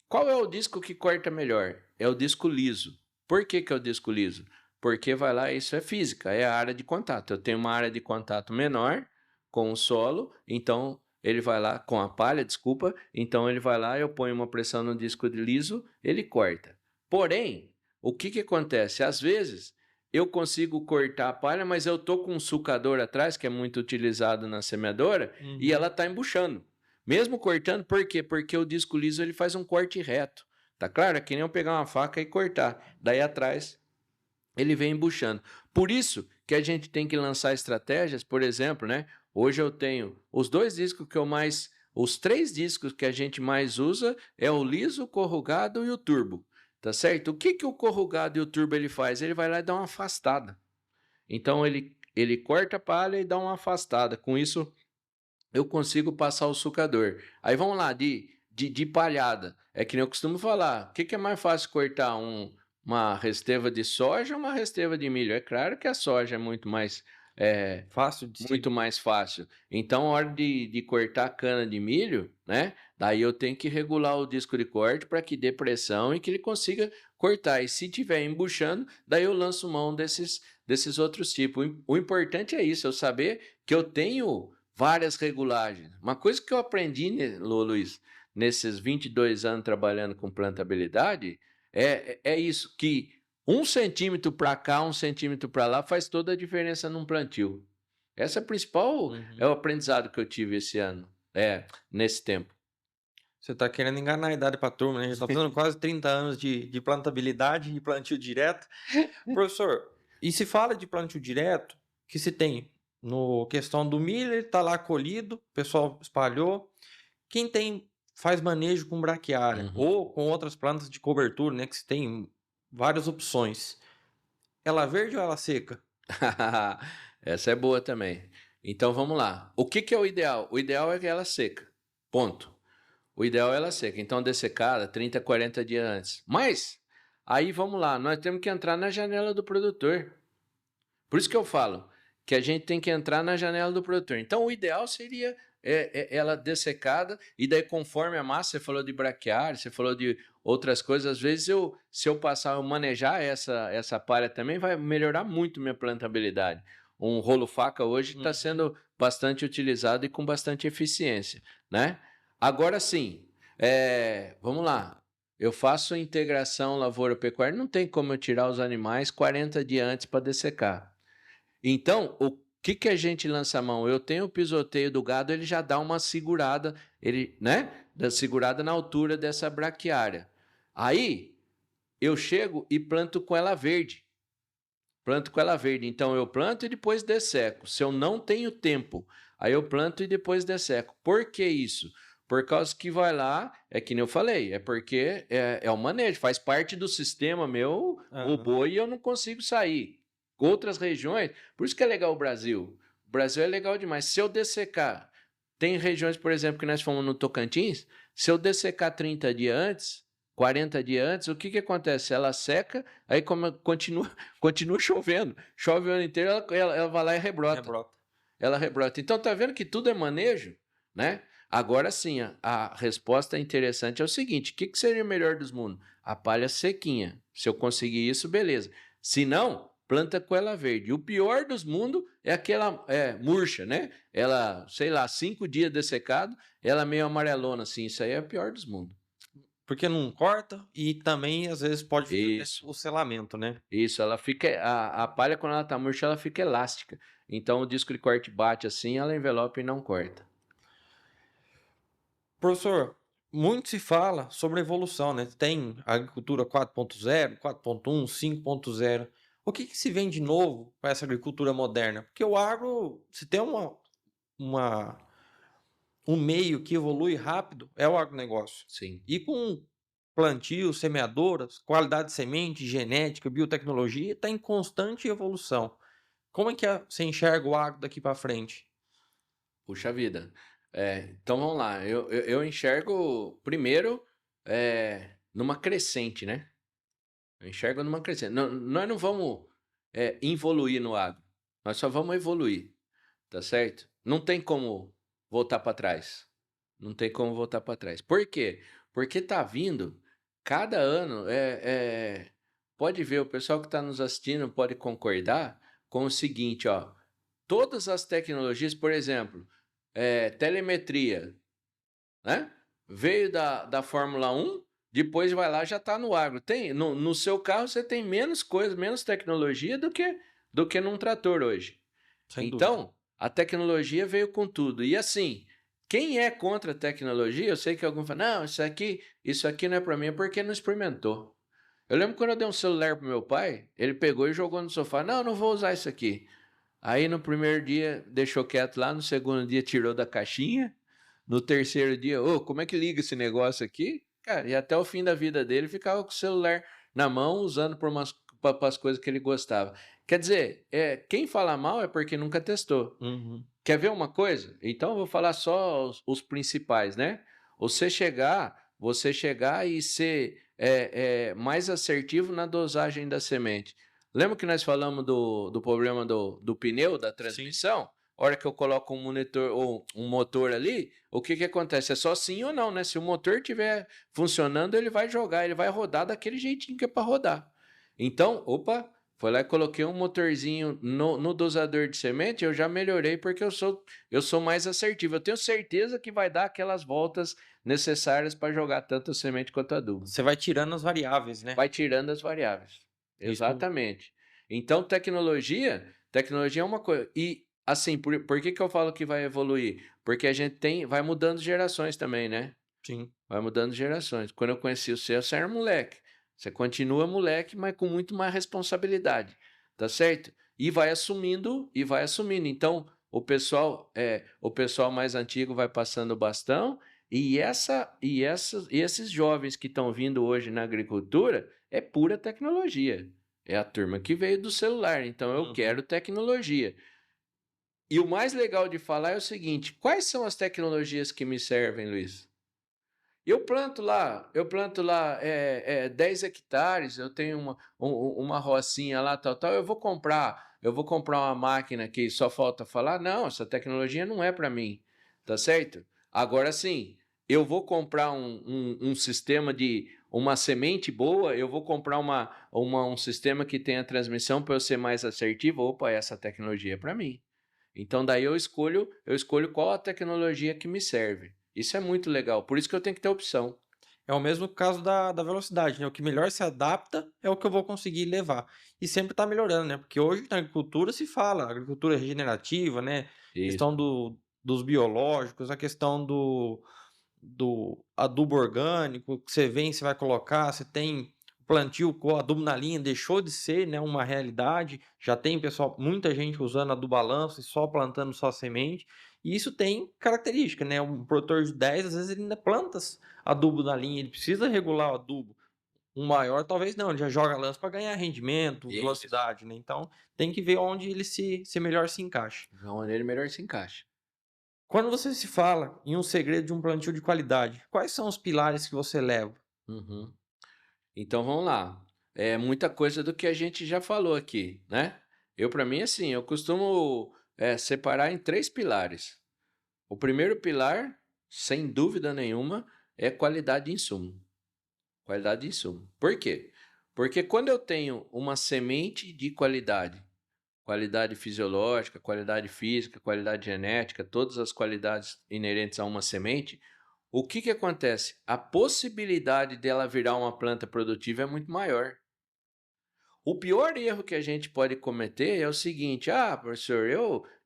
Qual é o disco que corta melhor? É o disco liso. Por que é o disco liso? Porque vai lá, isso é física, é a área de contato. Eu tenho uma área de contato menor com o solo, então ele vai lá, com a palha, desculpa, então ele vai lá, eu ponho uma pressão no disco de liso, ele corta. Porém, o que acontece? Às vezes, eu consigo cortar a palha, mas eu tô com um sulcador atrás, que é muito utilizado na semeadora, e ela está embuchando. Mesmo cortando, por quê? Porque o disco liso ele faz um corte reto. Tá claro? É que nem eu pegar uma faca e cortar. Daí atrás ele vem embuchando. Por isso que a gente tem que lançar estratégias, por exemplo, né? Hoje eu tenho os três discos que a gente mais usa é o liso, o corrugado e o turbo. Tá certo? O que o corrugado e o turbo ele faz? Ele vai lá e dá uma afastada. Então ele corta a palha e dá uma afastada. Com isso eu consigo passar o sulcador. Aí vamos lá, de palhada. É que nem eu costumo falar. O que é mais fácil cortar? Uma resteva de soja ou uma resteva de milho? É claro que a soja é muito mais Fácil de muito mais fácil. Então, a hora de cortar a cana de milho, né? Daí eu tenho que regular o disco de corte para que dê pressão e que ele consiga cortar. E se tiver embuchando, daí eu lanço mão desses outros tipos. O importante é isso, eu saber que eu tenho várias regulagens. Uma coisa que eu aprendi, Luiz, nesses 22 anos trabalhando com plantabilidade, é isso, que 1 centímetro para cá, 1 centímetro para lá faz toda a diferença num plantio. Essa é a principal, é o aprendizado que eu tive esse ano, nesse tempo. Você está querendo enganar a idade para a turma, né? A gente está fazendo quase 30 anos de plantabilidade e plantio direto. Professor, e se fala de plantio direto, que se tem no questão do milho, ele está lá colhido, o pessoal espalhou. Quem faz manejo com braquiária ou com outras plantas de cobertura, né? Que se tem várias opções. Ela verde ou ela seca? Essa é boa também. Então vamos lá. O que é o ideal? O ideal é que ela seca. Ponto. O ideal é ela seca. Então dessecada 30, 40 dias antes. Mas Aí vamos lá, nós temos que entrar na janela do produtor. Por isso que eu falo que a gente tem que entrar na janela do produtor. Então, o ideal seria ela dessecada, e daí conforme a massa, você falou de braquiária, você falou de outras coisas, às vezes se eu passar, eu manejar essa palha também, vai melhorar muito minha plantabilidade. Um rolo faca hoje está sendo bastante utilizado e com bastante eficiência, né? Agora sim, vamos lá. Eu faço integração lavoura-pecuária, não tem como eu tirar os animais 40 dias antes para dessecar. Então, o que a gente lança a mão? Eu tenho o pisoteio do gado, ele já dá uma segurada, ele, né? Da segurada na altura dessa braquiária. Aí, eu chego e planto com ela verde. Planto com ela verde. Então, eu planto e depois desseco. Se eu não tenho tempo, aí eu planto e depois desseco. Por que isso? Por causa que vai lá, é que nem eu falei, é porque é o manejo, faz parte do sistema meu, o boi, e eu não consigo sair. Outras regiões, por isso que é legal o Brasil. O Brasil é legal demais. Se eu dessecar, tem regiões, por exemplo, que nós fomos no Tocantins, se eu dessecar 30 dias antes, 40 dias antes, o que acontece? Ela seca, aí como continua chovendo. Chove o ano inteiro, ela vai lá e rebrota. Ela rebrota. Então, tá vendo que tudo é manejo, né? Agora sim, a resposta interessante é o seguinte: o que seria o melhor dos mundos? A palha sequinha. Se eu conseguir isso, beleza. Se não, planta com ela verde. O pior dos mundos é aquela murcha, né? Ela, sei lá, 5 dias dessecado, ela meio amarelona assim. Isso aí é o pior dos mundos. Porque não corta e também, às vezes, pode ficar o selamento, né? Isso, ela fica. A palha, quando ela tá murcha, ela fica elástica. Então o disco de corte bate assim, ela envelopa e não corta. Professor, muito se fala sobre evolução, né? Tem a agricultura 4.0, 4.1, 5.0. O que se vem de novo para essa agricultura moderna? Porque o agro, se tem um meio que evolui rápido, é o agronegócio. Sim. E com plantio, semeadoras, qualidade de semente, genética, biotecnologia, está em constante evolução. Como é que você enxerga o agro daqui para frente? Puxa vida. Então vamos lá. Eu enxergo primeiro numa crescente, né? Eu enxergo numa crescente. Nós não vamos evoluir no agro. Nós só vamos evoluir. Tá certo? Não tem como voltar para trás. Não tem como voltar para trás. Por quê? Porque tá vindo cada ano. Pode ver, o pessoal que está nos assistindo pode concordar com o seguinte, ó. Todas as tecnologias, por exemplo, telemetria, né? Veio da Fórmula 1, depois vai lá, já está no agro. No seu carro você tem menos coisa, menos tecnologia do que num trator hoje. Sem então, dúvida. A tecnologia veio com tudo. E assim, quem é contra a tecnologia, eu sei que alguns falam, não, isso aqui não é para mim, é porque não experimentou. Eu lembro quando eu dei um celular pro meu pai, ele pegou e jogou no sofá, não vou usar isso aqui. Aí no primeiro dia deixou quieto lá, no segundo dia tirou da caixinha, no terceiro dia, como é que liga esse negócio aqui? Cara, e até o fim da vida dele ficava com o celular na mão, usando para as coisas que ele gostava. Quer dizer, quem fala mal é porque nunca testou. Uhum. Quer ver uma coisa? Então eu vou falar só os principais, né? Você chegar e ser mais assertivo na dosagem da semente. Lembra que nós falamos do problema do pneu, da transmissão? Sim. A hora que eu coloco um monitor ou um motor ali, o que acontece? É só sim ou não, né? Se o motor estiver funcionando, ele vai jogar, ele vai rodar daquele jeitinho que é para rodar. Então, foi lá e coloquei um motorzinho no dosador de semente, eu já melhorei porque eu sou mais assertivo. Eu tenho certeza que vai dar aquelas voltas necessárias para jogar tanto a semente quanto adubo. Você vai tirando as variáveis, né? Vai tirando as variáveis. Exatamente. Então, tecnologia é uma coisa. E, assim, por que eu falo que vai evoluir? Porque a gente vai mudando gerações também, né? Sim. Vai mudando gerações. Quando eu conheci você era moleque. Você continua moleque, mas com muito mais responsabilidade. Tá certo? E vai assumindo. Então, o pessoal mais antigo vai passando o bastão. E esses jovens que estão vindo hoje na agricultura é pura tecnologia. É a turma que veio do celular. Então, eu quero tecnologia. E o mais legal de falar é o seguinte: quais são as tecnologias que me servem, Luiz? Eu planto lá 10 hectares, eu tenho uma rocinha lá, tal, eu vou comprar uma máquina que só falta falar, não, essa tecnologia não é para mim, tá certo? Agora sim, eu vou comprar um sistema uma semente boa, eu vou comprar um sistema que tenha transmissão para eu ser mais assertivo, opa, essa tecnologia é para mim. Então daí eu escolho qual a tecnologia que me serve. Isso é muito legal, por isso que eu tenho que ter opção. É o mesmo caso da velocidade, né? O que melhor se adapta é o que eu vou conseguir levar. E sempre está melhorando, né? Porque hoje na agricultura se fala, agricultura regenerativa, né? Isso. Questão dos biológicos, a questão do adubo orgânico, que você vem, você vai colocar, você tem plantio com adubo na linha, deixou de ser, né, uma realidade, já tem pessoal, muita gente usando adubalanço e só plantando só semente, e isso tem característica, né, um produtor de 10, às vezes ele ainda planta adubo na linha, ele precisa regular o adubo, um maior talvez não, ele já joga lanço para ganhar rendimento, Isso. velocidade, né, então tem que ver onde ele se melhor se encaixa. Onde ele melhor se encaixa. Quando você se fala em um segredo de um plantio de qualidade, quais são os pilares que você leva? Uhum. Então vamos lá. É muita coisa do que a gente já falou aqui, né? Para mim, assim, eu costumo separar em 3 pilares. O primeiro pilar, sem dúvida nenhuma, é qualidade de insumo. Qualidade de insumo. Por quê? Porque quando eu tenho uma semente de qualidade, qualidade fisiológica, qualidade física, qualidade genética, todas as qualidades inerentes a uma semente, o que acontece? A possibilidade dela virar uma planta produtiva é muito maior. O pior erro que a gente pode cometer é o seguinte: professor,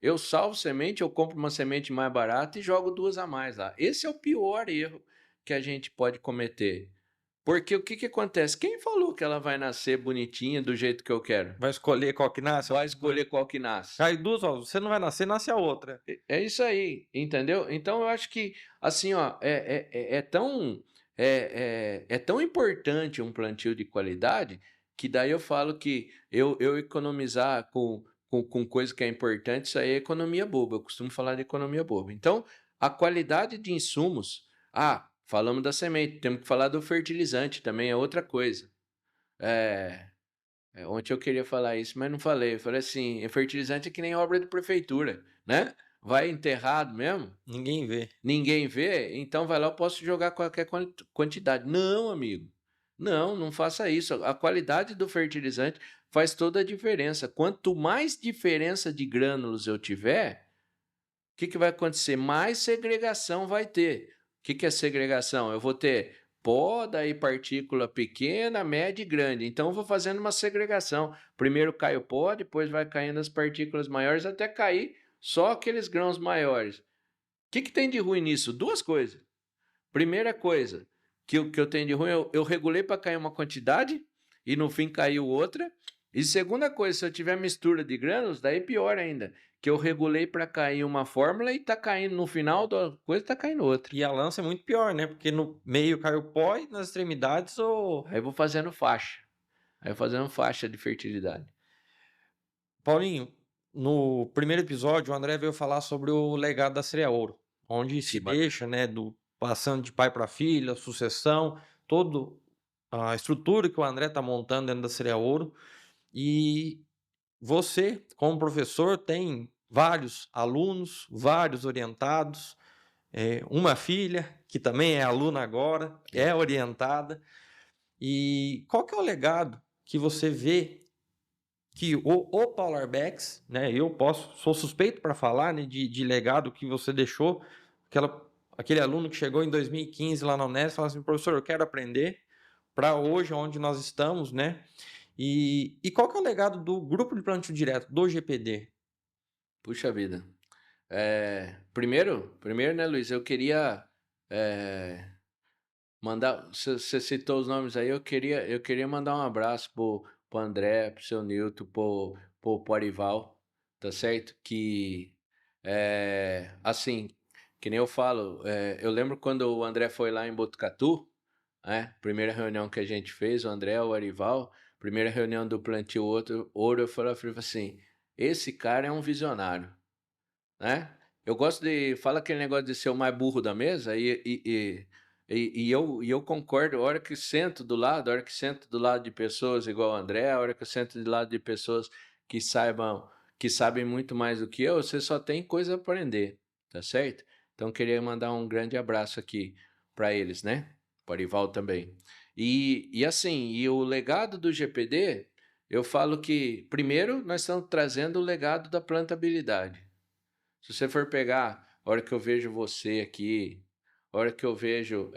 eu salvo semente, eu compro uma semente mais barata e jogo 2 a mais lá. Esse é o pior erro que a gente pode cometer. Porque o que acontece? Quem falou que ela vai nascer bonitinha do jeito que eu quero? Vai escolher qual que nasce? Vai escolher qual que nasce. Cai duas, ó, você não vai nascer, nasce a outra. É isso aí, entendeu? Então eu acho que, assim, ó, é tão importante um plantio de qualidade que daí eu falo que eu economizar com coisa que é importante, isso aí é economia boba. Eu costumo falar de economia boba. Então, a qualidade de insumos. Falamos da semente, temos que falar do fertilizante também, é outra coisa. É, ontem eu queria falar isso, mas não falei. Eu falei assim, fertilizante é que nem obra de prefeitura, né? Vai enterrado mesmo, Ninguém vê. ninguém vê, então vai lá, eu posso jogar qualquer quantidade. Não, amigo. Não, não faça isso. A qualidade do fertilizante faz toda a diferença. Quanto mais diferença de grânulos eu tiver, o que vai acontecer? Mais segregação vai ter. O que é segregação? Eu vou ter pó, daí partícula pequena, média e grande. Então, eu vou fazendo uma segregação. Primeiro cai o pó, depois vai caindo as partículas maiores até cair só aqueles grãos maiores. O que tem de ruim nisso? 2 coisas. Primeira coisa que eu tenho de ruim, eu regulei para cair uma quantidade e no fim caiu outra. E segunda coisa, se eu tiver mistura de grãos, daí pior ainda, que eu regulei para cair uma fórmula e tá caindo no final da coisa, tá caindo outra. E a lança é muito pior, né? Porque no meio cai o pó e nas extremidades o. Aí eu vou fazendo faixa. Aí eu fazendo faixa de fertilidade. Paulinho, no primeiro episódio, o André veio falar sobre o legado da Cereal Ouro, onde se Que bacana. deixa, né, passando de pai para filha, sucessão, toda a estrutura que o André está montando dentro da Cereal Ouro. E você, como professor, tem vários alunos, vários orientados, uma filha que também é aluna agora, é orientada. E qual que é o legado que você vê que o Paulo Arbex, né, sou suspeito para falar, né, de legado que você deixou, aquele aluno que chegou em 2015 lá na Unesp, falou assim, professor, eu quero aprender para hoje, onde nós estamos, né? E qual que é o legado do grupo de plantio direto, do GPD? Puxa vida. Primeiro, né, Luiz, eu queria mandar. Você citou os nomes aí, eu queria mandar um abraço pro André, pro seu Nilton, pro Arival, tá certo? Que, assim, que nem eu falo, eu lembro quando o André foi lá em Botucatu, né? Primeira reunião que a gente fez, o André, o Arival, primeira reunião do Plantio Ouro, eu falei assim: esse cara é um visionário, né? Eu gosto de. Fala aquele negócio de ser o mais burro da mesa, e E eu concordo, a hora que sento do lado, a hora que sento do lado de pessoas igual o André, a hora que eu sento do lado de pessoas que sabem muito mais do que eu, você só tem coisa a aprender, tá certo? Então queria mandar um grande abraço aqui para eles, né? Para o Arivaldo também. E assim, e o legado do GPD, eu falo que primeiro nós estamos trazendo o legado da plantabilidade. Se você for pegar, a hora que eu vejo você aqui, a hora que eu vejo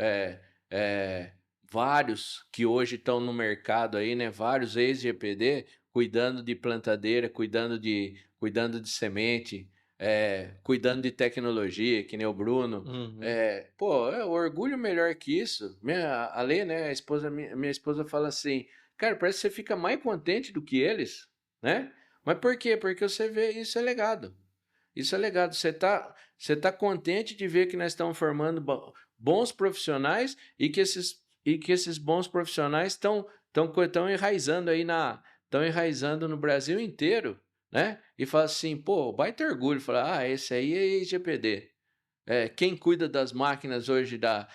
vários que hoje estão no mercado aí, né? Vários ex-GPD cuidando de plantadeira, cuidando de semente, cuidando de tecnologia, que nem o Bruno. Uhum. Pô, orgulho melhor que isso. A Lê, né? Minha esposa fala assim, cara, parece que você fica mais contente do que eles, né? Mas por quê? Porque você vê isso é legado. Isso é legado. Você tá contente de ver que nós estamos formando bons profissionais e que esses bons profissionais estão enraizando aí estão enraizando no Brasil inteiro, né? E fala assim, pô, baita orgulho, falar, esse aí é ex-GPD. Quem cuida das máquinas hoje da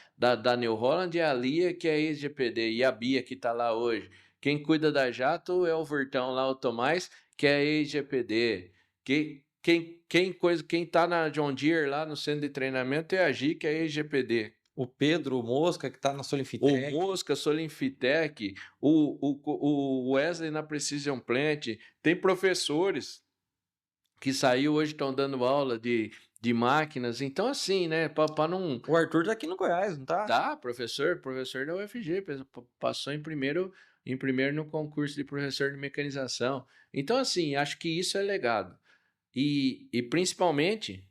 New Holland é a Lia, que é ex-GPD, e a Bia, que está lá hoje. Quem cuida da Jato é o Vurtão lá, o Tomás, que é ex-GPD. Quem tá na John Deere lá no centro de treinamento é a Gi, que é ex-GPD. O Pedro, o Mosca, que está na O Solinfitec. Mosca, Solinfitec, o Wesley na Precision Plant. Tem professores que saiu hoje estão dando aula de máquinas. Então, assim, né? Para não. O Arthur tá aqui no Goiás, não tá? Tá, professor da UFG, passou em primeiro no concurso de professor de mecanização. Então, assim, acho que isso é legado. E principalmente,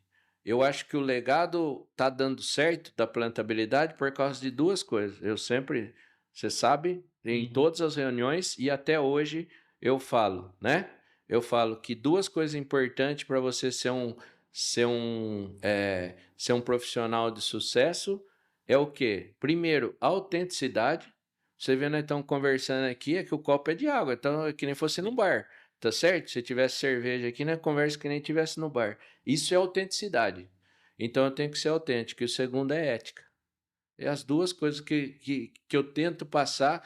eu acho que o legado tá dando certo da plantabilidade por causa de duas coisas. Eu sempre, você sabe, em Uhum. todas as reuniões e até hoje eu falo, né? Eu falo que duas coisas importantes para você ser um profissional de sucesso é o quê? Primeiro, autenticidade. Você vê, nós estamos conversando aqui, é que o copo é de água, então é que nem fosse num bar. Tá certo? Se tivesse cerveja aqui, né? Conversa que nem tivesse no bar. Isso é autenticidade. Então eu tenho que ser autêntico. E o segundo é ética. É as duas coisas que eu tento passar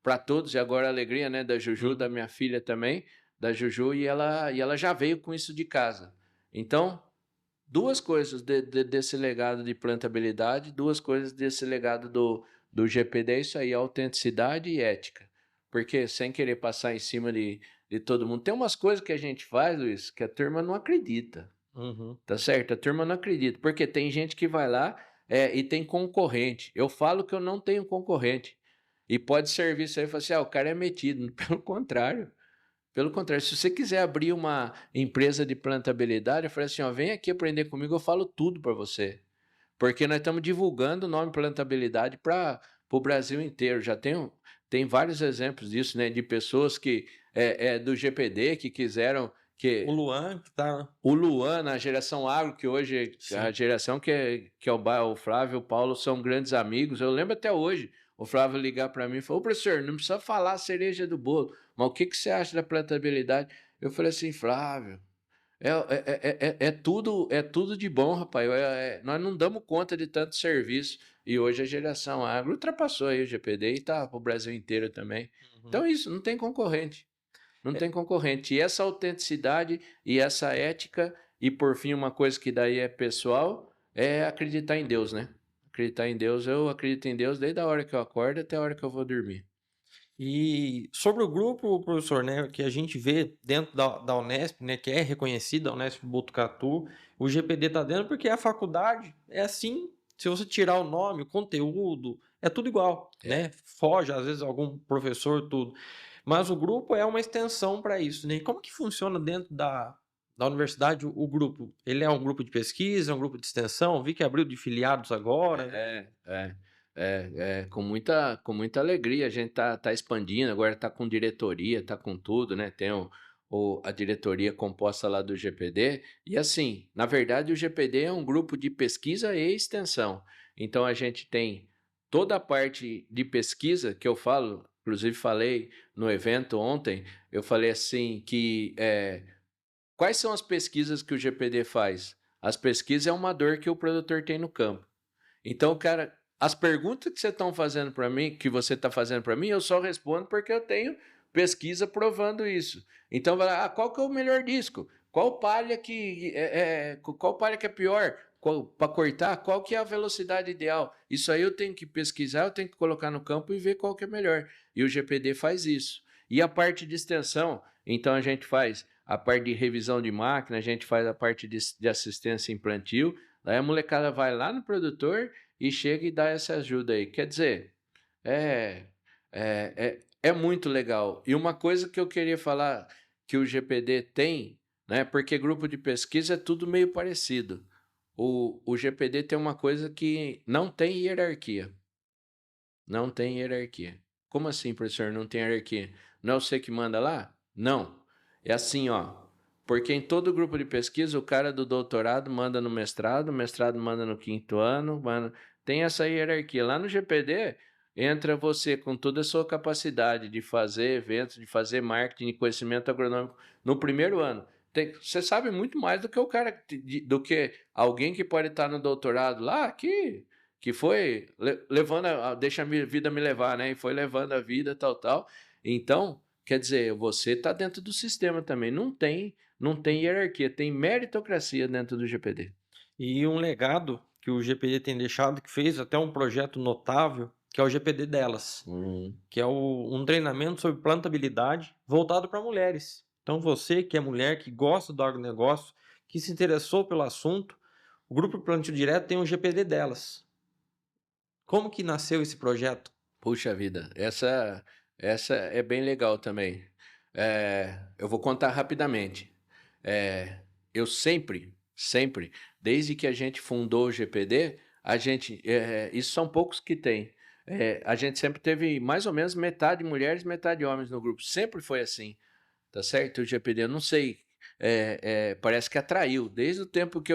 para todos. E agora a alegria, né? Da Juju, da Uhum. minha filha também, da Juju, e ela já veio com isso de casa. Então, duas coisas desse legado de plantabilidade, duas coisas desse legado do GPD, é isso aí, autenticidade e ética. Porque sem querer passar em cima de todo mundo, tem umas coisas que a gente faz, Luiz, que a turma não acredita, Uhum. tá certo? A turma não acredita, porque tem gente que vai lá e tem concorrente. Eu falo que eu não tenho concorrente. E pode servir isso aí e falar assim, o cara é metido. Pelo contrário. Pelo contrário, se você quiser abrir uma empresa de plantabilidade, eu falei assim, vem aqui aprender comigo, eu falo tudo para você. Porque nós estamos divulgando o nome plantabilidade para o Brasil inteiro. Tem vários exemplos disso, né? De pessoas que do GPD que quiseram O que Luan, que tá. o Luan, a geração agro, que hoje a Sim. geração que é o Flávio e o Paulo são grandes amigos. Eu lembro até hoje o Flávio ligar para mim e falar: Ô professor, não precisa falar a cereja do bolo, mas o que você acha da plantabilidade? Eu falei assim, Flávio, é tudo de bom, rapaz. Nós não damos conta de tanto serviço. E hoje a geração agro ultrapassou aí o GPD e está para o Brasil inteiro também. Uhum. Então é isso, não tem concorrente. Não É, tem concorrente. E essa autenticidade e essa ética, e por fim, uma coisa que daí é pessoal, é acreditar em Deus, né? Acreditar em Deus, eu acredito em Deus desde a hora que eu acordo até a hora que eu vou dormir. E sobre o grupo, professor, né, que a gente vê dentro da Unesp, né, que é reconhecida, a Unesp Botucatu, o GPD tá dentro porque a faculdade é assim, se você tirar o nome, o conteúdo, é tudo igual, É. né? Foge às vezes algum professor, tudo. Mas o grupo é uma extensão para isso, né? E como que funciona dentro da universidade o grupo? Ele é um grupo de pesquisa, é um grupo de extensão? Vi que abriu de filiados agora, né? Com muita alegria. A gente tá expandindo, agora tá com diretoria, tá com tudo, né? Tem a diretoria composta lá do GPD. E assim, na verdade, o GPD é um grupo de pesquisa e extensão. Então a gente tem toda a parte de pesquisa que eu falo, inclusive falei no evento ontem, eu falei assim que quais são as pesquisas que o GPD faz? As pesquisas é uma dor que o produtor tem no campo. Então, cara, as perguntas que você estão fazendo para mim, que você está fazendo para mim, eu só respondo porque eu tenho pesquisa provando isso. Então, vai lá, qual que é o melhor disco? Qual palha que é pior? Para cortar, qual que é a velocidade ideal? Isso aí eu tenho que pesquisar, eu tenho que colocar no campo e ver qual que é melhor. E o GPD faz isso. E a parte de extensão, então a gente faz a parte de revisão de máquina, a gente faz a parte de assistência em plantio. Aí a molecada vai lá no produtor e chega e dá essa ajuda aí. Quer dizer, é, é muito legal. E uma coisa que eu queria falar que o GPD tem, né? Porque grupo de pesquisa é tudo meio parecido. O GPD tem uma coisa que não tem hierarquia. Não tem hierarquia. Como assim, professor? Não tem hierarquia? Não é você que manda lá? Não. É assim, ó. Porque em todo grupo de pesquisa, o cara do doutorado manda no mestrado, o mestrado manda no quinto ano, manda... tem essa hierarquia. Lá no GPD, entra você com toda a sua capacidade de fazer eventos, de fazer marketing, de conhecimento agronômico no primeiro ano. Você sabe muito mais do que o cara, do que alguém que pode estar no doutorado lá, que foi levando, deixa a vida me levar, né? E foi levando a vida, tal. Então, quer dizer, você está dentro do sistema também. Não tem hierarquia, tem meritocracia dentro do GPD. E um legado que o GPD tem deixado, que fez até um projeto notável, que é o GPD Delas, que é um treinamento sobre plantabilidade voltado para mulheres. Então você que é mulher, que gosta do agronegócio, que se interessou pelo assunto, o Grupo Plantio Direto tem um GPD Delas. Como que nasceu esse projeto? Puxa vida, essa é bem legal também. Eu vou contar rapidamente. Eu sempre, desde que a gente fundou o GPD, isso são poucos que tem. A gente sempre teve mais ou menos metade mulheres, metade homens no grupo. Sempre foi assim, tá certo? O GPD, eu não sei, parece que atraiu. Desde o tempo que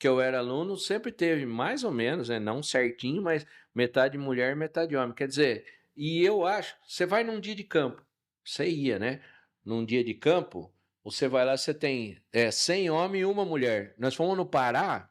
eu era aluno, sempre teve mais ou menos, né, não certinho, mas metade mulher, metade homem. Quer dizer, e eu acho, você vai num dia de campo, você ia, né? Num dia de campo, você vai lá, você tem 100 homens e uma mulher. Nós fomos no Pará,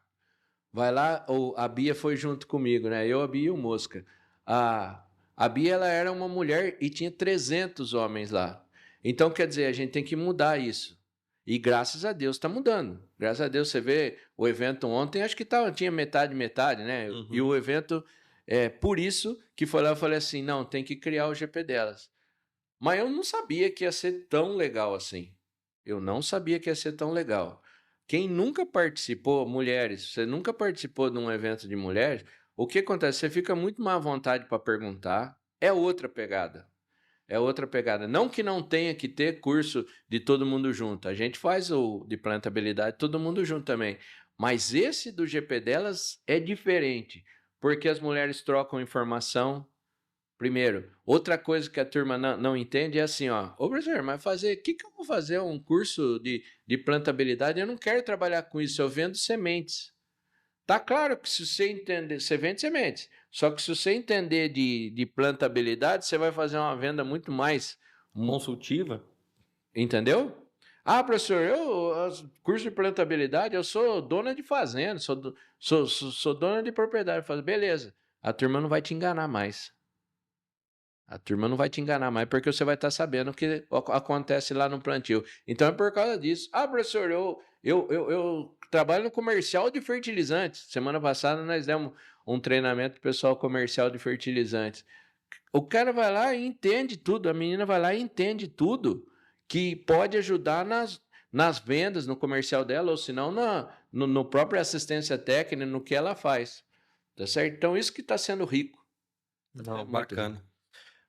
vai lá, a Bia foi junto comigo, né? Eu, a Bia e o Mosca. A Bia, ela era uma mulher e tinha 300 homens lá. Então, quer dizer, a gente tem que mudar isso. E graças a Deus está mudando. Graças a Deus, você vê o evento ontem, acho que tinha metade, metade, né? Uhum. E o evento, por isso que foi lá, eu falei assim, não, tem que criar o GP delas. Mas eu não sabia que ia ser tão legal assim. Eu não sabia que ia ser tão legal. Quem nunca participou, mulheres, você nunca participou de um evento de mulheres, o que acontece? Você fica muito má vontade para perguntar. É outra pegada. É outra pegada. Não que não tenha que ter curso de todo mundo junto. A gente faz o de plantabilidade todo mundo junto também. Mas esse do GP delas é diferente, porque as mulheres trocam informação. Primeiro, outra coisa que a turma não entende é assim, ó, ô professor, mas o que eu vou fazer um curso de plantabilidade? Eu não quero trabalhar com isso, eu vendo sementes. Tá claro que se você entender, você vende sementes, só que se você entender de plantabilidade, você vai fazer uma venda muito mais Consultiva? entendeu? Ah, professor, curso de plantabilidade, eu sou dona de fazenda, sou dona de propriedade. Eu falo, beleza, a turma não vai te enganar mais. A turma não vai te enganar mais, porque você vai estar sabendo o que acontece lá no plantio. Então é por causa disso. Ah, professor, eu trabalho no comercial de fertilizantes. Semana passada nós demos um treinamento para o pessoal comercial de fertilizantes. O cara vai lá e entende tudo, a menina vai lá e entende tudo, que pode ajudar nas vendas, no comercial dela, ou se não, no próprio assistência técnica, no que ela faz. Tá certo? Então isso que está sendo rico. Não, Muito rico. bacana.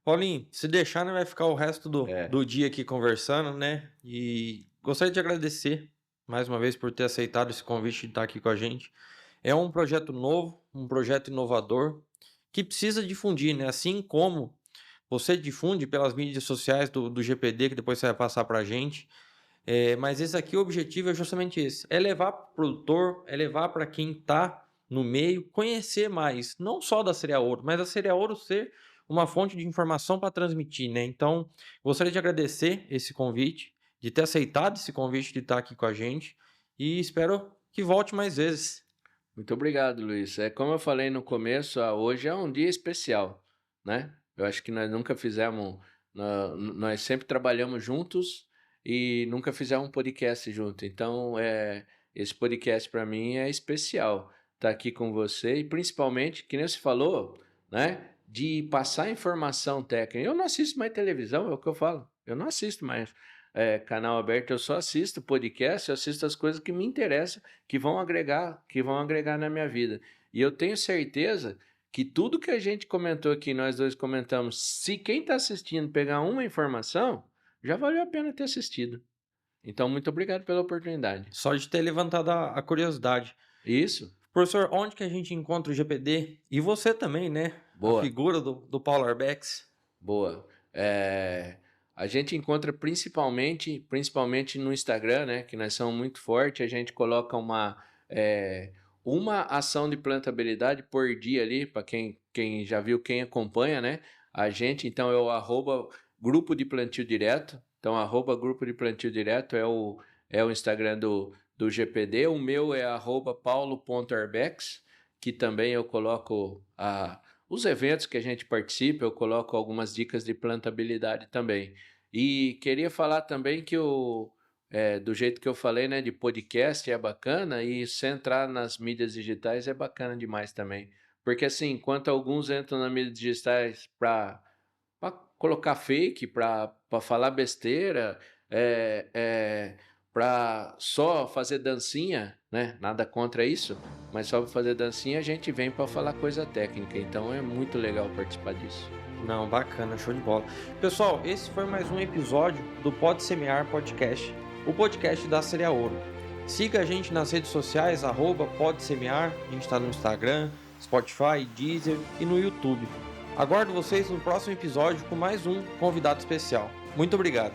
Paulinho, se deixar, né, vai ficar o resto É. do dia aqui conversando, né? E gostaria de agradecer mais uma vez por ter aceitado esse convite de estar aqui com a gente. É um projeto novo, um projeto inovador, que precisa difundir, né? Assim como você difunde pelas mídias sociais do GPD, que depois você vai passar para a gente. Mas esse aqui, o objetivo é justamente esse: é levar para o produtor, é levar para quem está no meio, conhecer mais, não só da Cereal Ouro, mas a Cereal Ouro ser uma fonte de informação para transmitir, né? Então, gostaria de agradecer esse convite, de ter aceitado esse convite de estar aqui com a gente e espero que volte mais vezes. Muito obrigado, Luiz. Como eu falei no começo, hoje é um dia especial, né? Eu acho que nós nunca fizemos, nós sempre trabalhamos juntos e nunca fizemos um podcast junto. Então, esse podcast para mim é especial. Estar aqui com você e principalmente, que nem você falou, né? De passar informação técnica. Eu não assisto mais televisão, é o que eu falo. Eu não assisto mais canal aberto, eu só assisto podcast, eu assisto as coisas que me interessam, que vão agregar na minha vida. E eu tenho certeza que tudo que a gente comentou aqui, nós dois comentamos, se quem está assistindo pegar uma informação, já valeu a pena ter assistido. Então, muito obrigado pela oportunidade. Só de ter levantado a curiosidade. Isso. Professor, onde que a gente encontra o GPD? E você também, né? Boa. A figura do Paulo Arbex. Boa. A gente encontra principalmente no Instagram, né? Que nós somos muito fortes. A gente coloca uma ação de plantabilidade por dia ali, para quem já viu, quem acompanha, né? A gente, então, é o @grupo de plantio direto. Então, @grupo de plantio direto é o Instagram do GPD. O meu é @paulo.arbex, que também eu coloco os eventos que a gente participa, eu coloco algumas dicas de plantabilidade também. E queria falar também que do jeito que eu falei, né, de podcast é bacana, e se entrar nas mídias digitais é bacana demais também. Porque assim, enquanto alguns entram nas mídias digitais para colocar fake, para falar besteira, para só fazer dancinha, né? Nada contra isso, mas só para fazer dancinha a gente vem para falar coisa técnica, então é muito legal participar disso. Não, bacana, show de bola. Pessoal, esse foi mais um episódio do Pode Semear Podcast, o podcast da Cereal Ouro. Siga a gente nas redes sociais, @Pode Semear, a gente está no Instagram, Spotify, Deezer e no YouTube. Aguardo vocês no próximo episódio com mais um convidado especial. Muito obrigado.